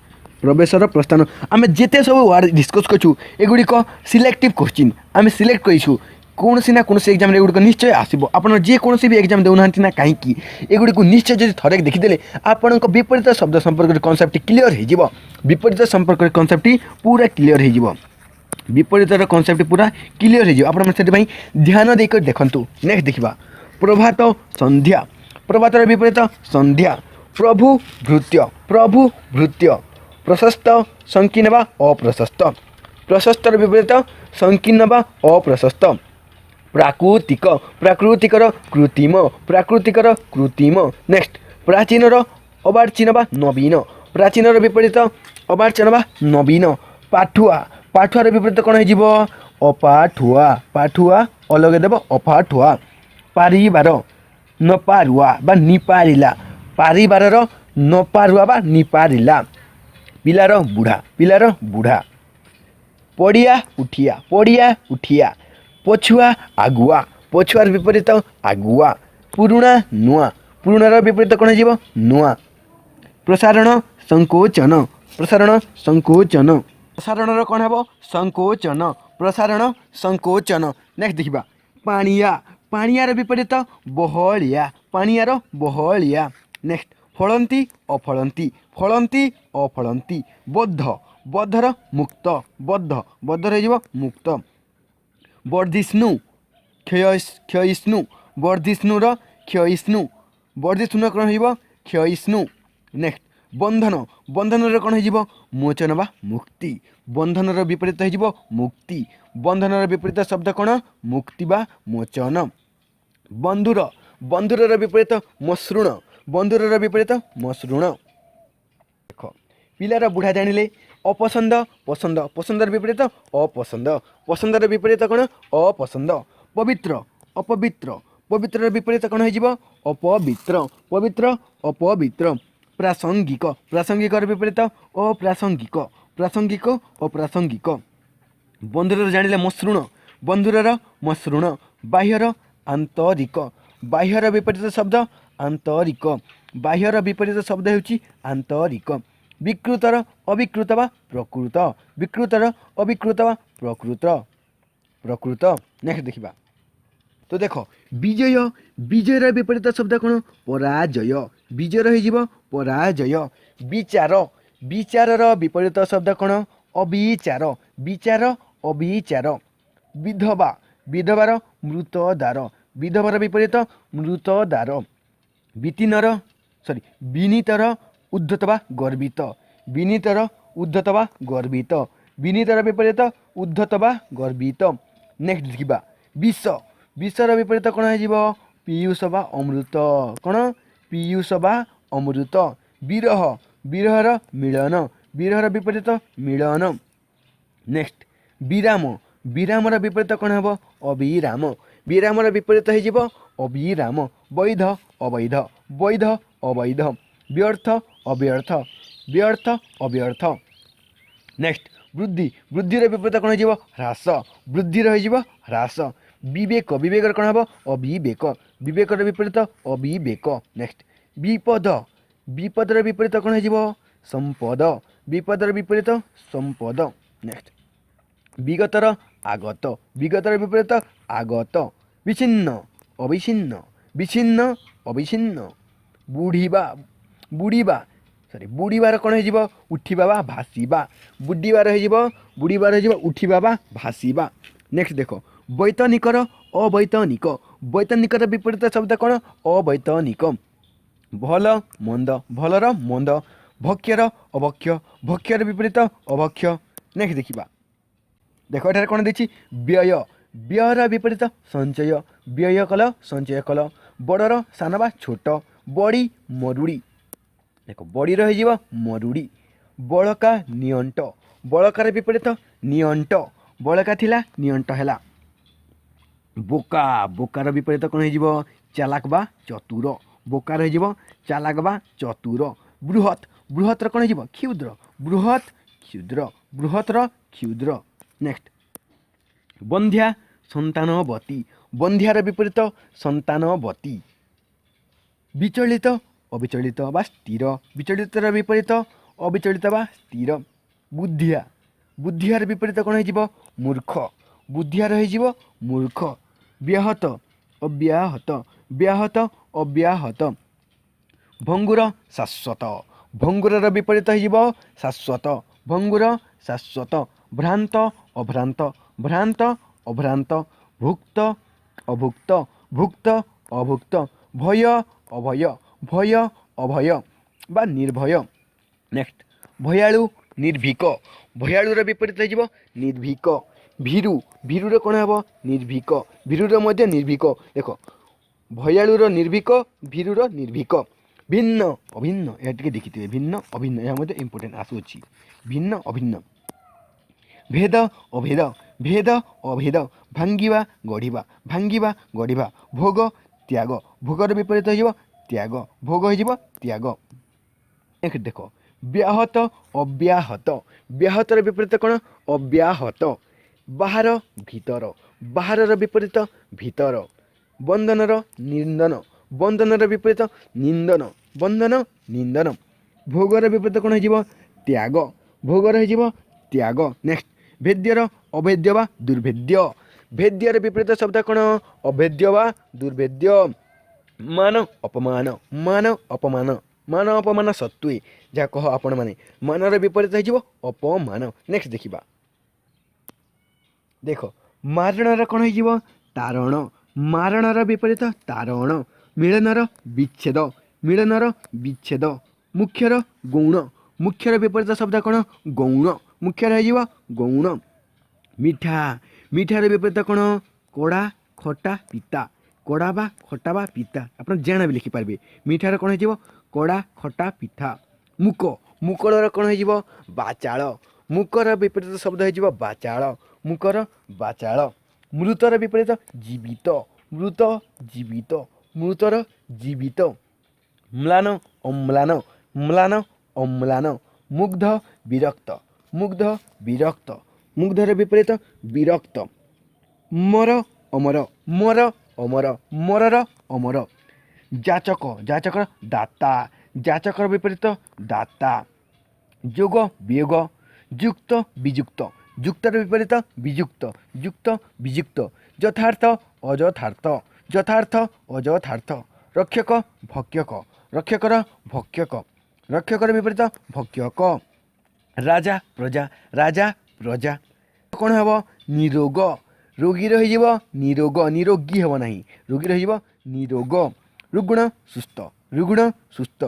प्रवेशर प्रस्थान आम जिते सब वार्ड डिस्कस करूँ एगुड़िक सिलेक्टिव क्वेश्चन आम सिलेक्ट करूँ कौन ना कौन एग्जाम एगुड़िक निश्चय आसो आप जेकोसी भी एग्जाम देना ना कहीं एगुड़िक निश्चय जब थरे देखीदे आपण विपरीत शब्द संपर्क कनसेप्ट क्लीयर हो विपरीत संपर्क कनसेप्ट पूरा क्लीयर हो विपरीत कनसेप्ट पूरा क्लीयर हो आप ध्यान देकर देखूँ। नेक्स्ट देखा प्रभात संध्या प्रभातर विपरीत संध्या प्रभु भृत्य प्रशस्त संकीर्ण बा अप्रशस्त प्रशस्तर विपरीत संकीर्ण बा अप्रशस्त प्राकृतिक प्राकृतिकर कृत्रिम प्राकृतिकर कृत्रिम। नेक्स्ट प्राचीनर अवार्चीन बा नवीन प्राचीनर विपरीत अवार्चन बा नवीन पाठुआ पाठुआर विपरीत कौन हो अपाठुआ पाठुआ अलग देव अपाठुआ पारिबार नपारुआ बा निपारिला पारिबारर नपारुआ बा निपारिला पिलार बुढ़ा पड़िया उठिया पछुआ आगुआ पछुआर विपरीत आगुआ पुरुणा नुआ पुरुणार विपरीत कौन हो नुआ प्रसारण संकोचन प्रसारण संकोचन प्रसारणर कौन हे संकोचन प्रसारण संकोचन। नेक्स्ट देखा पाणिया पाणियार विपरीत बहलिया पाणियार बहलिया। नेक्स्ट फलंती फलंती अफलंती बद्ध बद्धर मुक्त बद्ध बद्ध रही मुक्त वर्धिष्णु क्षयिष्णु वर्धिष्णुर क्षयिष्णु वर्धिष्णु कौन हो क्षयिष्णु। नेक्स्ट बंधन बंधन कौन हो मोचन बा मुक्ति बंधनर विपरीत हो मुक्ति बंधनर विपरीत शब्द कौन मुक्ति बा मोचन। बंधुर बंधुरर विपरीत मसृण बंधुरर विपरीत मसृण। देख पिलार बुढ़ा जानिले अपसंद पसंद पसंदर विपरीत अपसंद पसंदर विपरीत कौन अपसंद। पवित्र अपवित्र पवित्र विपरीत कौन हो अपवित्र पवित्र अपवित्र। प्रासंगिक प्रासंगिकर विपरीत अप्रासंगिक प्रासंगिक अप्रासंगिक। बंधुर जानिले मसृण बंधुरर मसृण। बाह्यर आंतरिक बाह्यर विपरीत शब्द आंतरिक बाह्यर विपरीत शब्द होची आंतरिक। विकृतर अविकृत बा प्रकृत विकृतर अविकृत बा प्रकृत प्रकृत। नेक्स्ट देखा तो देख विजय विजयर विपरीत शब्द कौन पराजय विजय हो पराजय। विचार विचारर विपरीत शब्द कौन अविचार विचार अविचार। विधवा विधवार मृतदार विधवार विपरीत मृतदार। वितीनर सॉरी विनीतर उद्धत बा गर्वित विनीतर उद्धत बा गर्वित विनीतर विपरीत उद्धत बा गर्वित। नेक्स्ट देखा विष विषर विपरीत कौन हो पीयूष बा अमृत कौन पीयूष बा अमृत। विरह विरहर मिलन विरहर विपरीत मिलन। नेक्स्ट विराम विरामर विपरीत कौन हो अविराम विरामर विपरीत हो अविराम। वैध अवैध वैध अवैध। व्यर्थ अव्यर्थ व्यर्थ अव्यर्थ। नेक्स्ट वृद्धि वृद्धि विपरीत कौन हो ह्रास वृद्धि ह्रास। विवेक विवेक कौन हम अविवेक विवेकर विपरीत अविवेक नेक्स्ट विपद विपदर विपरीत कौन हो संपद विपदर विपरीत संपद नेक्स्ट विगतर आगत विगतर विपरीत आगत विच्छिन्न अविच्छिन्न विच्छिन्न अविच्छिन्न बुढ़ीबा बुड़ीबा सॉरी बुड़ीबार कौन हो उठिबा भाषिबा बुड़ीबार हो बुड़ीबार हो उठिबा भाषिबा नेक्स्ट देख वैतनिकर अवैतनिक वैतनिकर विपरीत शब्द कौन अवैतनिक भल मंद भलर मंद भक्ष्यर अभक्ष्य भक्ष्यर विपरीत अभक्ष्य नेक्स्ट देखा देख एठार कौन देखी व्यय व्ययर विपरीत संचय व्यय कल संचय कल बड़र सान बा छोट बड़ी मरुड़ी देख बड़ीर हो मरुड़ी बड़का नियंट बड़कार विपरीत नियंट बड़का थिला नियंट है बोका बोकार विपरीत कौन हो चालाक बा चतुर बोकार हो चालाक बा चतुर बृहत बृहतर कौन हो क्षुद्र बृहत क्षुद्र बृहतर क्षुद्र नेक्स्ट बंध्या संतानवती बंध्यार विपरीत संतानवती विचलित अविचलित बा स्थिर विचलितर विपरीत अविचलित बा स्थिर बुद्धिया बुद्धियार विपरीत कौन हो मूर्ख बुद्धियार हो मूर्ख व्याहत अव्याहत व्याहत अव्याहत भंगुर शाश्वत भंगुरर विपरीत हो शाश्वत भंगुर शाश्वत भ्रांत अभ्रांत भ्रांत अभ्रांत भुक्त अभुक्त भुक्त अभुक्त भय अभय भय अभय बा निर्भय नेक्स्ट भयालु निर्भीक भयालुर विपरीत हो निर्भीक भीरु भीरुर कौन हम निर्भीक भीरुर मध्य निर्भीक देख भयालुर निर्भीक भीरुर निर्भीक भिन्न अभिन्न यह देखिए भिन्न अभिन्न यह मध्य इंपोर्टेंट आसूची भिन्न अभिन्न भेद अभेद भेद अभेद भांगिबा गढ़िबा भोग त्याग भोगर विपरीत हो त्याग भोग हो त्याग एक देख व्याहत अव्याहत व्याहतर विपरीत कौन अव्याहत बाहर भीतर बाहरर विपरीत भीतर बंधनर निंदन बंधनर विपरीत निंदन बंधन निंदन भोगर विपरीत कौन हो त्याग भोगर हो त्याग नेक्स्ट भेद्यर अभेद्य बा दुर्भेद्य भेद्यर विपरीत शब्द कौन अभेद्य बा दुर्भेद्य मान अपमान मान अपमान सत्वे जहाँ कह आपण मैंने मानर विपरीत हो अपमान नेक्स्ट देखा देख मारणर कौन हो तारण मारणर विपरीत तारण मिलनर विच्छेद मिलनर विच्छेद मुख्यर गौण मुख्यर विपरीत शब्द कौन गौण मुख्यर हो गौण मिठा मिठार विपरीत कौन कड़ा खटा पिता कड़ा बा खटा बा पिता आप जाना भी लिखिपारे मिठार कौन हो कड़ा खटा पिता मुक मुकलर कौन हो बाचाल मुकर विपरीत शब्द हो बाचाल मुकर बाचाल मृतर विपरीत जीवित मृत जीवित मृतर जीवित म्लान अम्लान म्लान अम्लान मुग्ध विरक्त मुग्ध विरक्त मुग्धर विपरीत विरक्त मर अमर मर अमर मरर अमर जाचक जाचकर दाता जाचकर विपरीत दाता जोग वियोग युक्त वियुक्त युक्तर विपरीत वियुक्त युक्त वियुक्त यथार्थ अयथार्थ यथार्थ अयथार्थ रक्षक भक्षक रक्षकर भक्षक रक्षकर विपरीत भक्षक राजा प्रजा कौन हम निरोग रोगी रही निरोग निरोगी हम ना रोगी रही निरोग रुग्ण सुस्थ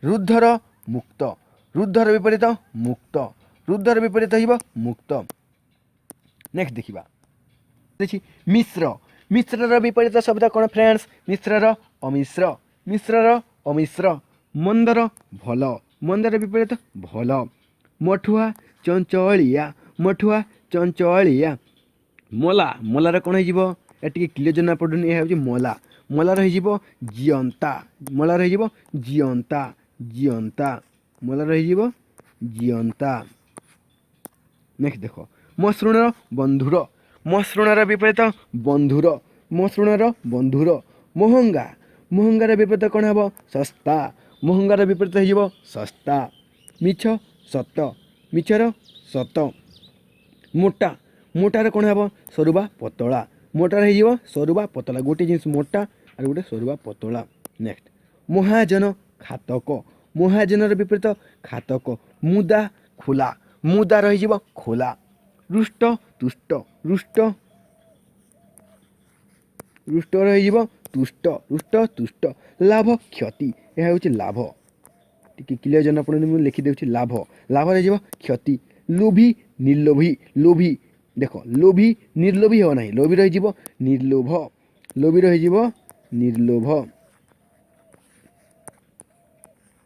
रुद्धर मुक्त रुद्धर विपरीत मुक्त रुद्धर विपरीत हो मुक्त नेक्स्ट देखा देखी मिश्र मिश्रर विपरीत शब्द कौन फ्रेंड्स मिश्रर अमिश्र मिश्रर अमिश्र मंदर भल मंदर विपरीत भल मठुआ चंचलिया मठुआ चंचलिया मला मलार कौन हो क्लियर जना पड़ुनि यह हूँ मला मलार हो जियंता मलार हो जियंता जियंता मलार हो जियंता नेक्स्ट देख मसृणर बंधुर मसृणर विपरीत बंधुर ମସୃଣର ବନ୍ଧୁର। ମହଙ୍ଗା ମହଙ୍ଗାର ବିପରୀତ କ'ଣ ହେବ? ଶସ୍ତା। ମହଙ୍ଗାର ବିପରୀତ ହେଇଯିବ ଶସ୍ତା। ମିଛ ସତ ମିଛର ସତ। ମୋଟା ମୋଟାର କ'ଣ ହେବ? ସରୁ ବା ପତଳା। ମୋଟାର ହେଇଯିବ ସରୁ ବା ପତଳା। ଗୋଟେ ଜିନିଷ ମୋଟା ଆଉ ଗୋଟେ ସରୁ ବା ପତଳା। ନେକ୍ସଟ ମହାଜନ ଖାତକ। ମହାଜନର ବିପରୀତ ଖାତକ। ମୁଦା ଖୋଲା। ମୁଦା ରହିଯିବ ଖୋଲା। ରୁଷ୍ଟ ତୁଷ୍ଟ। ରୁଷ୍ଟ ରୁଷ୍ଟ ରହିଯିବ ତୁଷ୍ଟ। ରୁଷ୍ଟ ତୁଷ୍ଟ। ଲାଭ କ୍ଷତି। ଏହା ହେଉଛି ଲାଭ। ଟିକେ କ୍ଲିୟର ଜଣା ପଡ଼ୁନି, ମୁଁ ଲେଖିଦେଉଛି ଲାଭ। ଲାଭ ରହିଯିବ କ୍ଷତି। ଲୋଭୀ ନିର୍ଲୋଭୀ। ଲୋଭୀ ଦେଖ ଲୋଭୀ ନିର୍ଲୋଭୀ ହେବ ନାହିଁ, ଲୋଭୀ ରହିଯିବ ନିର୍ଲୋଭ। ଲୋଭୀ ରହିଯିବ ନିର୍ଲୋଭ।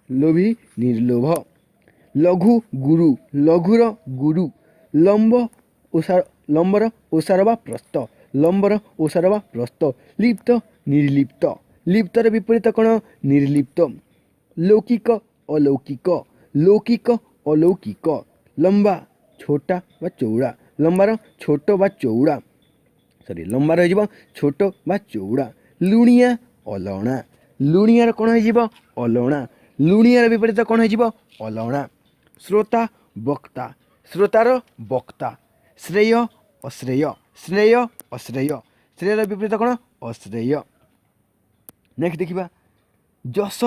ଲୋଭୀ ନିର୍ଲୋଭ। ଲଘୁ ଗୁରୁ। ଲଘୁର ଗୁରୁ। ଲମ୍ବର ଓସାର ବା ପ୍ରସ୍ତ। ଲମ୍ବର ଓସାର ବା ପ୍ରସ୍ତ। ଲିପ୍ତ ନିର୍ଲିପ୍ତ। ଲିପ୍ତର ବିପରୀତ କ'ଣ? ନିର୍ଲିପ୍ତ। ଲୌକିକ ଅଲୌକିକ। ଲୌକିକ ଅଲୌକିକ। ଲମ୍ବା ଛୋଟା ବା ଚଉଡ଼ା। ଲମ୍ବାର ଛୋଟ ବା ଚଉଡ଼ା। ଲମ୍ବା ରହିଯିବ ଛୋଟ ବା ଚଉଡ଼ା। ଲୁଣିଆ ଅଲଣା। ଲୁଣିଆର କ'ଣ ହେଇଯିବ? ଅଲଣା। ଲୁଣିଆର ବିପରୀତ କ'ଣ ହେଇଯିବ? ଅଲଣା। ଶ୍ରୋତା ବକ୍ତା। ଶ୍ରୋତାର ବକ୍ତା। ଶ୍ରେୟ ଅଶ୍ରେୟ। ଶ୍ରେୟ ଅଶ୍ରେୟ। ଶ୍ରେୟର ବିପରୀତ କ'ଣ? ଅଶ୍ରେୟ। ନେକ୍ସଟ ଦେଖିବା ଯଶ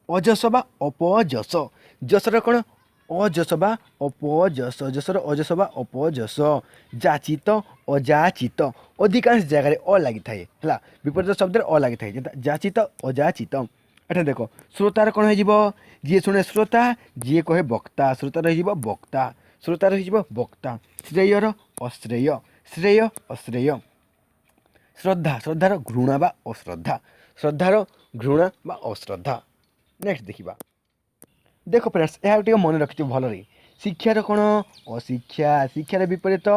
ଅଯଶ ବା ଅପଯଶ। ଯଶର କ'ଣ? ଅଯଶ ବା ଅପଯଶ। ଯଶର ଅଯଶ ବା ଅପଯଶ। ଯାଚିତ ଅଯାଚିତ। ଅଧିକାଂଶ ଜାଗାରେ ଅ ଲାଗିଥାଏ ହେଲା, ବିପରୀତ ଶବ୍ଦରେ ଅ ଲାଗିଥାଏ। ଯାଚିତ ଅଯାଚିତ। ଏଠାରେ ଦେଖ ଶ୍ରୋତାର କ'ଣ ହେଇଯିବ? ଯିଏ ଶୁଣେ ଶ୍ରୋତା, ଯିଏ କହେ ବକ୍ତା। ଶ୍ରୋତାର ହେଇଯିବ ବକ୍ତା। ଶ୍ରୋତାର ହେଇଯିବ ବକ୍ତା। ଶ୍ରେୟର ଅଶ୍ରେୟ। ଶ୍ରେୟ ଅଶ୍ରେୟ। ଶ୍ରଦ୍ଧା ଶ୍ରଦ୍ଧାର ଘୃଣା ବା ଅଶ୍ରଦ୍ଧା। ଶ୍ରଦ୍ଧାର ଘୃଣା ବା ଅଶ୍ରଦ୍ଧା। ନେକ୍ସଟ ଦେଖିବା ଦେଖ ଫ୍ରେଣ୍ଡସ୍, ଏହା ଟିକେ ମନେ ରଖିଥିବ ଭଲରେ। ଶିକ୍ଷାର କ'ଣ? ଅଶିକ୍ଷା। ଶିକ୍ଷାର ବିପରୀତ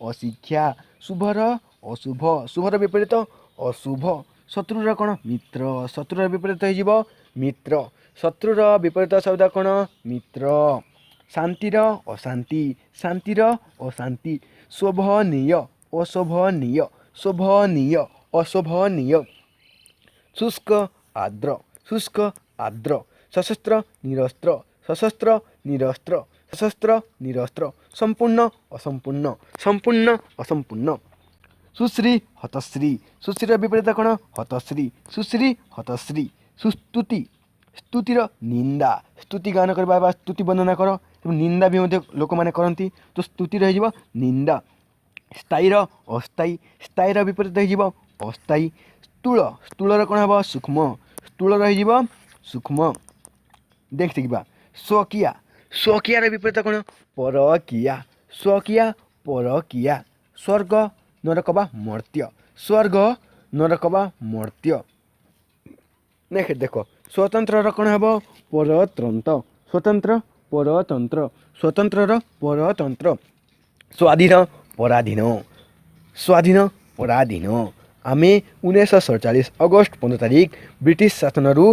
ଅଶିକ୍ଷା। ଶୁଭର ଅଶୁଭ। ଶୁଭର ବିପରୀତ ଅଶୁଭ। ଶତ୍ରୁର କ'ଣ? ମିତ୍ର। ଶତ୍ରୁର ବିପରୀତ ହେଇଯିବ ମିତ୍ର। ଶତ୍ରୁର ବିପରୀତ ଶବ୍ଦ କ'ଣ? ମିତ୍ର। ଶାନ୍ତିର ଅଶାନ୍ତି। ଶାନ୍ତିର ଅଶାନ୍ତି। ଶୋଭନୀୟ ଅଶୋଭନୀୟ। ଶୋଭନୀୟ ଅଶୋଭନୀୟ। ଶୁଷ୍କ ଆର୍ଦ୍ର। ଶୁଷ୍କ ଆର୍ଦ୍ର। ସଶସ୍ତ୍ର ନିରସ୍ତ୍ର। ସଶସ୍ତ୍ର ନିରସ୍ତ୍ର। ସଶସ୍ତ୍ର ନିରସ୍ତ୍ର। ସମ୍ପୂର୍ଣ୍ଣ ଅସମ୍ପୂର୍ଣ୍ଣ। ସମ୍ପୂର୍ଣ୍ଣ ଅସମ୍ପୂର୍ଣ୍ଣ। ସୁଶ୍ରୀ ହତଶ୍ରୀ। ସୁଶ୍ରୀର ବିପରୀତ କ'ଣ? ହତଶ୍ରୀ। ସୁଶ୍ରୀ ହତଶ୍ରୀ। ସୁସ୍ତୁତି। ସ୍ତୁତିର ନିନ୍ଦା। ସ୍ତୁତି ଗାନ କରିବା ବା ସ୍ତୁତି ବର୍ଣ୍ଣନା କର, ଏବଂ ନିନ୍ଦା ବି ମଧ୍ୟ ଲୋକମାନେ କରନ୍ତି, ତ ସ୍ତୁତି ରହିଯିବ ନିନ୍ଦା। ସ୍ଥାୟୀର ଅସ୍ଥାୟୀ। ସ୍ଥାୟୀର ବିପରୀତ ହେଇଯିବ ଅସ୍ଥାୟୀ। ସ୍ଥୂଳ। ସ୍ଥୂଳର କ'ଣ ହେବ? ସୂକ୍ଷ୍ମ। ସ୍ଥୂଳ ରହିଯିବ ସୂକ୍ଷ୍ମ। ଦେଖିବା ସ୍ୱକିୟା। ସ୍ୱକିୟାର ବିପରୀତ କ'ଣ? ପରକିୟା। ସ୍ୱକିୟା ପରକିୟା। ସ୍ୱର୍ଗ ନରକ ବା ମର୍ତ୍ତ୍ୟ। ସ୍ୱର୍ଗ ନରକ ବା ମର୍ତ୍ତ୍ୟ। ନେକ୍ସଟ ଦେଖ ସ୍ୱତନ୍ତ୍ରର କ'ଣ ହେବ? ପରତନ୍ତ୍ର। ସ୍ୱତନ୍ତ୍ର ପରତନ୍ତ୍ର। ସ୍ୱତନ୍ତ୍ରର ପରତନ୍ତ୍ର। ସ୍ୱାଧୀନ ପରାଧୀନ। ସ୍ୱାଧୀନ ପରାଧୀନ। ଆମେ 1947 ଅଗଷ୍ଟ 15 ତାରିଖ ବ୍ରିଟିଶ ଶାସନରୁ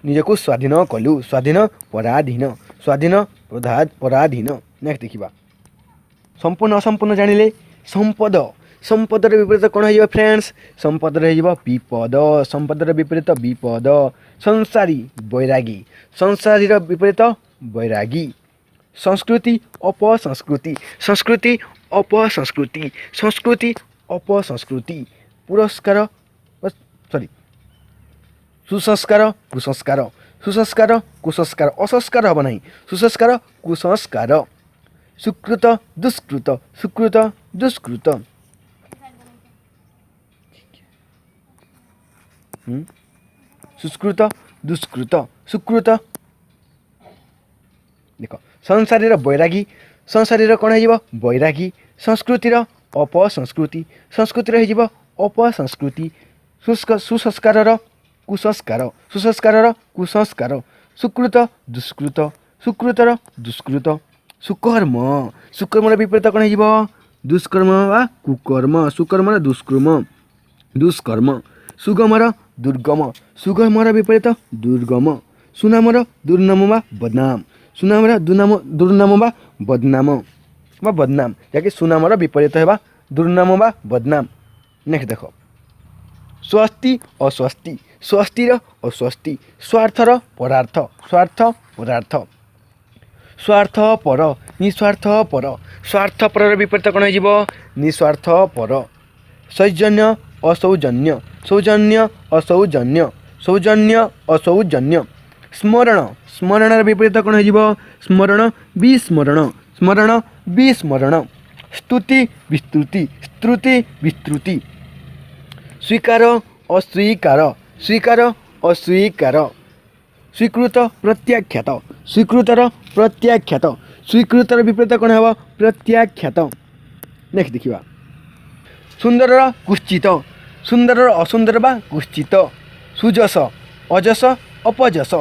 ନିଜକୁ ସ୍ୱାଧୀନ କଲୁ। ସ୍ୱାଧୀନ ପରାଧୀନ। ସ୍ୱାଧୀନ ପରାଧୀନ। ନେକ୍ସଟ ଦେଖିବା ସମ୍ପୂର୍ଣ୍ଣ ଅସମ୍ପୂର୍ଣ୍ଣ ଜାଣିଲେ। ସମ୍ପଦ। ସମ୍ପଦର ବିପରୀତ କ'ଣ ହେଇଯିବ ଫ୍ରେଣ୍ଡସ୍? ସମ୍ପଦର ହେଇଯିବ ବିପଦ। ସମ୍ପଦର ବିପରୀତ ବିପଦ। ସଂସାରୀ ବୈରାଗୀ। ସଂସାରୀର ବିପରୀତ ବୈରାଗୀ। ସଂସ୍କୃତି ଅପସଂସ୍କୃତି। ସଂସ୍କୃତି ଅପସଂସ୍କୃତି। ସଂସ୍କୃତି ଅପସଂସ୍କୃତି। ପୁରସ୍କାର ସୁସଂସ୍କାର କୁସଂସ୍କାର। ସୁସଂସ୍କାର କୁସଂସ୍କାର। ଅସଂସ୍କାର ହେବ ନାହିଁ। ସୁସଂସ୍କାର କୁସଂସ୍କାର। ସୁକୃତ ଦୁଷ୍କୃତ। ସୁକୃତ ଦୁଷ୍କୃତ। ସୁସ୍କୃତ ଦୁଷ୍କୃତ। ସୁକୃତ। ଦେଖ ସଂସାରୀର ବୈରାଗୀ। ସଂସାରୀର କ'ଣ ହେଇଯିବ? ବୈରାଗୀ। ସଂସ୍କୃତିର ଅପସଂସ୍କୃତି। ସଂସ୍କୃତିର ହେଇଯିବ ଅପସଂସ୍କୃତି। ସୁସଂସ୍କାରର କୁସଂସ୍କାର। ସୁସଂସ୍କାରର କୁସଂସ୍କାର। ସୁକୃତ ଦୁଷ୍କୃତ। ସୁକୃତର ଦୁଷ୍କୃତ। ସୁକର୍ମ। ସୁକର୍ମର ବିପରୀତ କ'ଣ ହେଇଯିବ? ଦୁଷ୍କର୍ମ ବା କୁକର୍ମ। ସୁକର୍ମର ଦୁଷ୍କର୍ମ। ଦୁଷ୍କର୍ମ। ସୁଗମର ଦୁର୍ଗମ। ସୁଗମର ବିପରୀତ ଦୁର୍ଗମ। ସୁନାମର ଦୁର୍ନାମ ବା ବଦନାମ। ସୁନାମର ଦୁର୍ନାମ ବା ବଦନାମ ବା ବଦନାମ, ଯାହାକି ସୁନାମର ବିପରୀତ ହେବା ଦୁର୍ନାମ ବା ବଦନାମ। ନେକ୍ସଟ ଦେଖ स्वस्ति अस्वस्ति स्वस्तिर अस्वस्ति स्वार्थर परार्थ स्वार्थ परार्थ स्वार्थपर निस्वार्थपर स्वार्थपर विपरीत कौन हो निस्वार्थपर सौजन्य असौजन्य सौजन्य असौजन्य सौजन्य असौजन्य स्मरण स्मरण विपरीत कौन हो स्मरण विस्मरण स्मरण विस्मरण स्तुति विस्तृति स्तुति विस्तृति स्वीकार अस्वीकार स्वीकार अस्वीकार स्वीकृत प्रत्याख्यात स्वीकृतर प्रत्याख्यात स्वीकृतर विपरीत कौन हो प्रत्याख्यात नेक्स्ट देखिए सुंदर कुश्चित सुंदर असुंदर बा कुश्चित सुजस अजस अपजस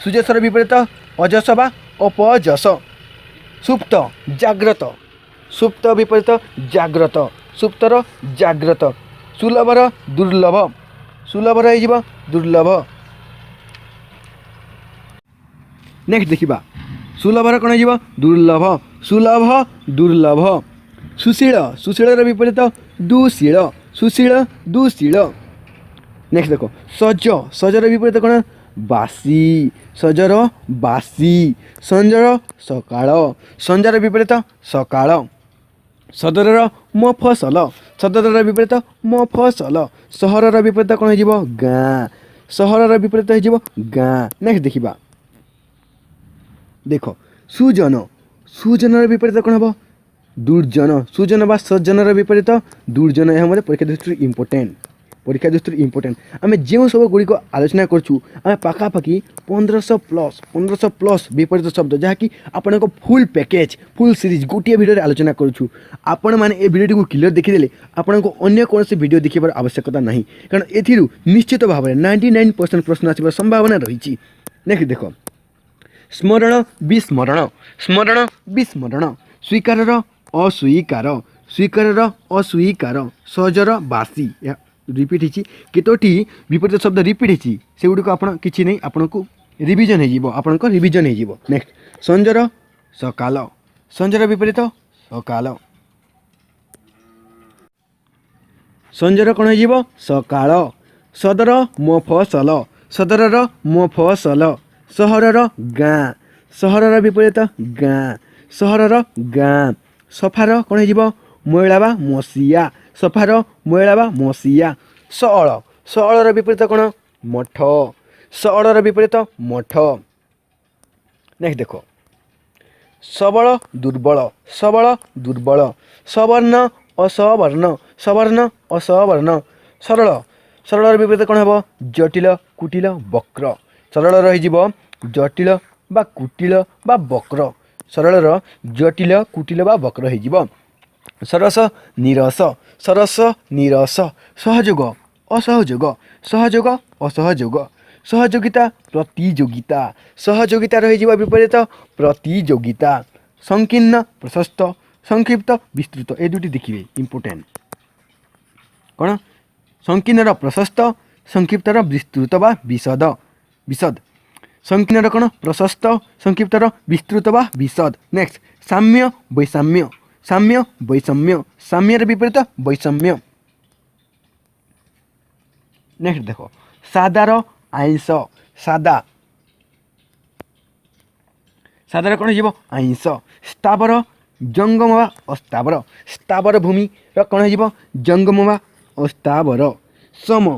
सुजसर विपरीत अजस बा अपजस सुप्त जाग्रत सुप्त विपरीत जाग्रत सुप्तर जाग्रत सुलभर दुर्लभ सुलभ हो दुर्लभ नेक्स्ट देखिबा सुलभर कौन हो दुर्लभ सुलभ दुर्लभ सुशील सुशीलर विपरीत दुशील सुशील दुशील नेक्स्ट देखो सज सजर विपरीत कौन बासी सजर बासी संजर सकाळ संजार विपरीत सकाळ सदरर मफसल सदरर विपरीत मफसल सहरर विपरीत कौन हो गाँ सहरर विपरीत हो गाँ नेक्स्ट देखिबा देख सुजन सुजनर विपरीत कौन हम दुर्जन सुजन बा सज्जनर विपरीत दुर्जन यह मत परीक्षा दृष्टि इम्पोर्टेंट आम जो सब गुड़िक आलोचना करूँ आम पाखापाखि 1500 प्लस विपरीत शब्द जहाँकि आपण फुल पैकेज फुल सीरीज गोटे भिडियो आलोचना करूँ आपण मैंने ए भिडियो को क्लियर देखीदे आपण को अन्य कौन भिडियो देखार आवश्यकता नहीं कारण ए निश्चित भाव में 99% प्रश्न आसार संभावना रही नेक्स्ट देख स्मरण विस्मरण स्मरण विस्मरण स्वीकार अस्वीकार स्वीकार अस्वीकार सहजर बासी रिपीट होती केतोटी विपरीत शब्द रिपीट होती से गुड़िक आप कि नहीं आपन को रिविजन हो रिविजन हो नेक्स्ट संजर सकाल संजर विपरीत सकाल संजर कौन हो सकाल सदर मफसल सदरर मफसल सहरर गाँ सहरर विपरीत गाँ सहरर गाँ सफार कौन हो मैला बा मसीहा सफार मैला बा मसीहा सअल सअलर विपरीत कौन मठ सअलर विपरीत मठ नेक्स्ट देखो सबल दुर्बल दुर्बल सवर्ण असवर्ण सवर्ण असवर्ण सरल सरलर विपरीत कौन हो जटिल कुटिल वक्र सरल रही जटिल बा कुटिल बा वक्र सरलर जटिल कुटिल बा वक्र हो सरस निरस सरस निरस सहयोग असहयोग सहयोग असहयोग सहयोगिता प्रतियोगिता सहयोगिता रही विपरीत प्रतियोगिता संकीर्ण प्रशस्त संक्षिप्त विस्तृत ए दुटी देखिए इम्पोर्टेंट कौन संकीर्ण प्रशस्त संक्षिप्तर विस्तृत बा विशद विशद संकीर्ण कौन प्रशस्त संक्षिप्तर विस्तृत बा विशद नेक्स्ट साम्य वैषम्य साम्य वैषम्य साम्यर विपरीत वैषम्य नेक्स्ट देखो सादार आइंस सादा सादार कौन हो आइंस स्थावर जंगम बा अस्तावर स्थावर भूमि कौन हो जंगम बा अस्तावर सम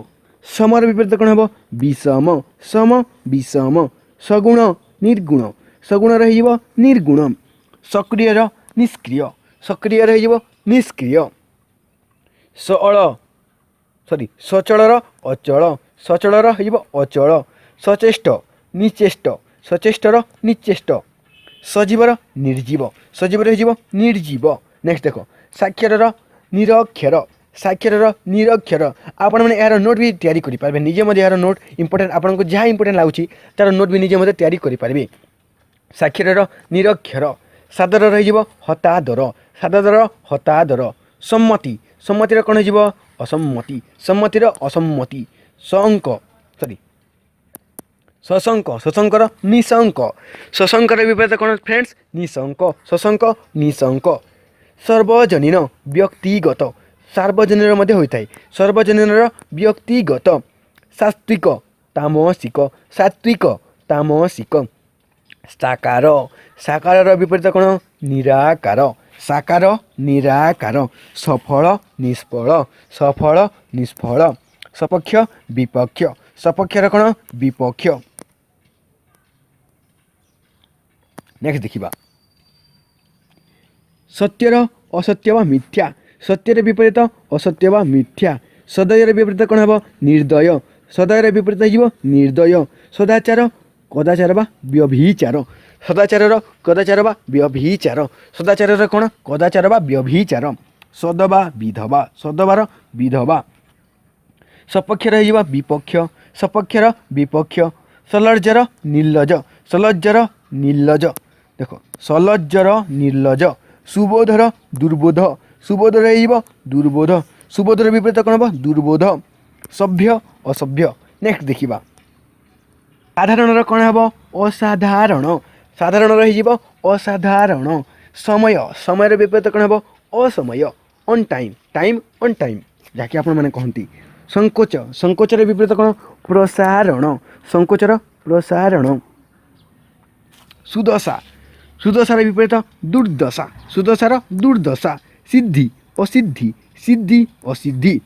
समर विपरीत कौन हो विषम सम विषम सगुण निर्गुण सगुण रही निर्गुण सक्रिय निष्क्रिय सक्रिय रही निष्क्रिय सअल सॉरी सचलर अचल सचलर हो अचल सचेष्ट निचेष्ट सचेष्टर निचेष्ट सजीवर निर्जीव सजीव हो निर्जीव नेक्स्ट देख साक्षर निरक्षर साक्षर निरक्षर आपण मैंने यार नोट भी तैयारी करेंगे निजे मत यार नोट इंपोर्टेंट आपन को जहाँ इंपोर्टेंट लगुच तार नोट भी निजे मत तैयारी करेंगे साक्षर निरक्षर सादर रही हतादर सादर हतादर सम्मति सम्मतिर कौन हो असम्मति सम्मतिर असम्मति संक सॉरी सशंक सशंकर निशंक सशंकर विपरीत कौन फ्रेंड्स निशंक सशंक निशंक सर्वजनीन व्यक्तिगत सार्वजनीन मध्य होता है सर्वजनीन व्यक्तिगत सात्विक तामसिक सात्विक तामसिक साकार साकार विपरीत कौन निराकार साकार निराकार सफल निष्फल सपक्ष विपक्ष सपक्षर कौन विपक्ष। नेक्स्ट देखिबा सत्यर असत्य वा मिथ्या सत्यर विपरीत असत्य वा मिथ्या सदयर विपरीत कौन हम निर्दय सदयर विपरीत हो निर्दय सदाचार कदाचार वा व्यभिचार सदाचार कदाचार वा व्यभिचार सदाचार कौन कदाचार वा व्यभिचार सदबा विधवा सदबार विधवा सपक्षर विपक्ष सपक्षर विपक्ष सलज्जर निर्लज सलज्जर निर्लज देख सलज्जर निर्लज सुबोधर दुर्बोध सुबोधर दुर्बोध सुबोधर विपरीत कौन हम दुर्बोध सभ्य असभ्य। नेक्स्ट देखिबा साधारण कौन हम असाधारण साधारण असाधारण समय समय विपरीत कौन हम असमय on time time on time जहाँकि आपण मैंने कहती संकोच संकोचर विपरीत कौन प्रसारण संकोचर प्रसारण सुदशा सुदशार विपरीत दुर्दशा सुदशार दुर्दशा सिद्धि असिद्धि सिद्धि असिद्धि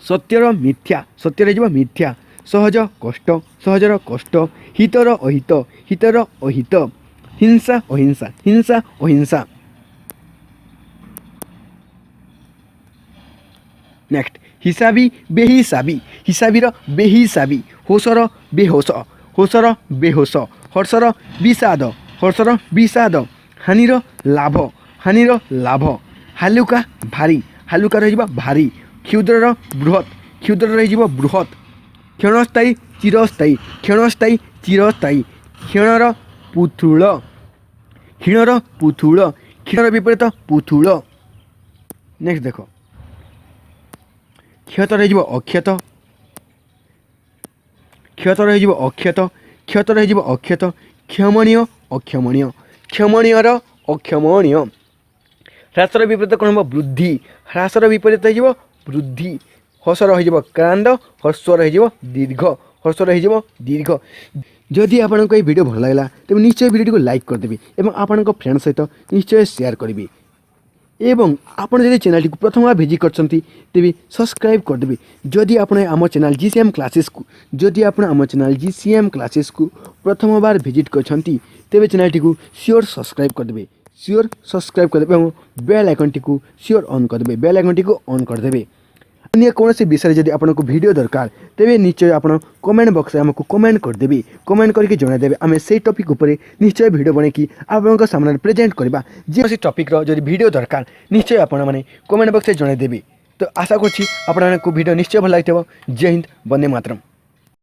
सत्यर मिथ्या सत्यर मिथ्या सहज कष्ट सहजर कष्ट हितर अहित हितर अहित हिंसा अहिंसा हिंसा अहिंसा। नेक्स्ट हिसाबी बेहिसाबी हिसाबीर बेहिसाबी होशर बेहोश होशर बेहोश हर्षर विषाद हर्षर विषाद हानिर लाभ हालुका भारी हालुका रहिबा भारी क्षुद्रर बृहत क्षुद्र रहिबा बृहत क्षणस्थायी चिरस्थायी क्षणस्थायी चिरस्थायी क्षणर पुथुल क्षीणर पुथुल क्षीणर विपरीत पुथुल। नेक्स्ट देख क्षत रहिबा अक्षत क्षत रहिबा अक्षत क्षत रहिबा अक्षत क्षमणीय अक्षमणीय क्षमणीयर अक्षमणीय ह्रासर विपरीत कौन हम वृद्धि ह्रासर विपरीत हो वृद्धि हर्ष रही क्रांद हर्ष रही दीर्घ हर्ष रही दीर्घ। जदि आपन को वीडियो भल लगा तेज निश्चय वीडियो को लाइक करदेवी और आपण फ्रेंड सहित निश्चय शेयर करेंगे एवं आपन जदि चैनल को प्रथम बार विजिट करछंती तेबे सब्सक्राइब करदेवी। जदि आपन आम चैनल जीसीएम क्लासेस को जदि आपन आम चैनल जीसीएम क्लासेस को प्रथम बार विजिट करछंती तेबे चैनल को श्योर सब्सक्राइब करदेवे श्योर सब्सक्राइब करदेवे और बेल आइकन टी श्योर ऑन करदेवे बेल आइकन टी ऑन करदेवे। अन्य कौन से विषय जदि आपको वीडियो दरकार तेबे निश्चय आप कमेंट बॉक्स में आमको कमेंट करदेवी कमेंट करके जनईदेवे आम से टॉपिक उपर निश्चय वीडियो बनैकी आपन सामने प्रेजेंट करवा जे टॉपिक रो जदि वीडियो दरकार निश्चय आपण मैंने कमेंट बॉक्स में जनईदेवी। तो आशा करछि आपको वीडियो निश्चय भल लगी। जय हिंद वंदे मातरम।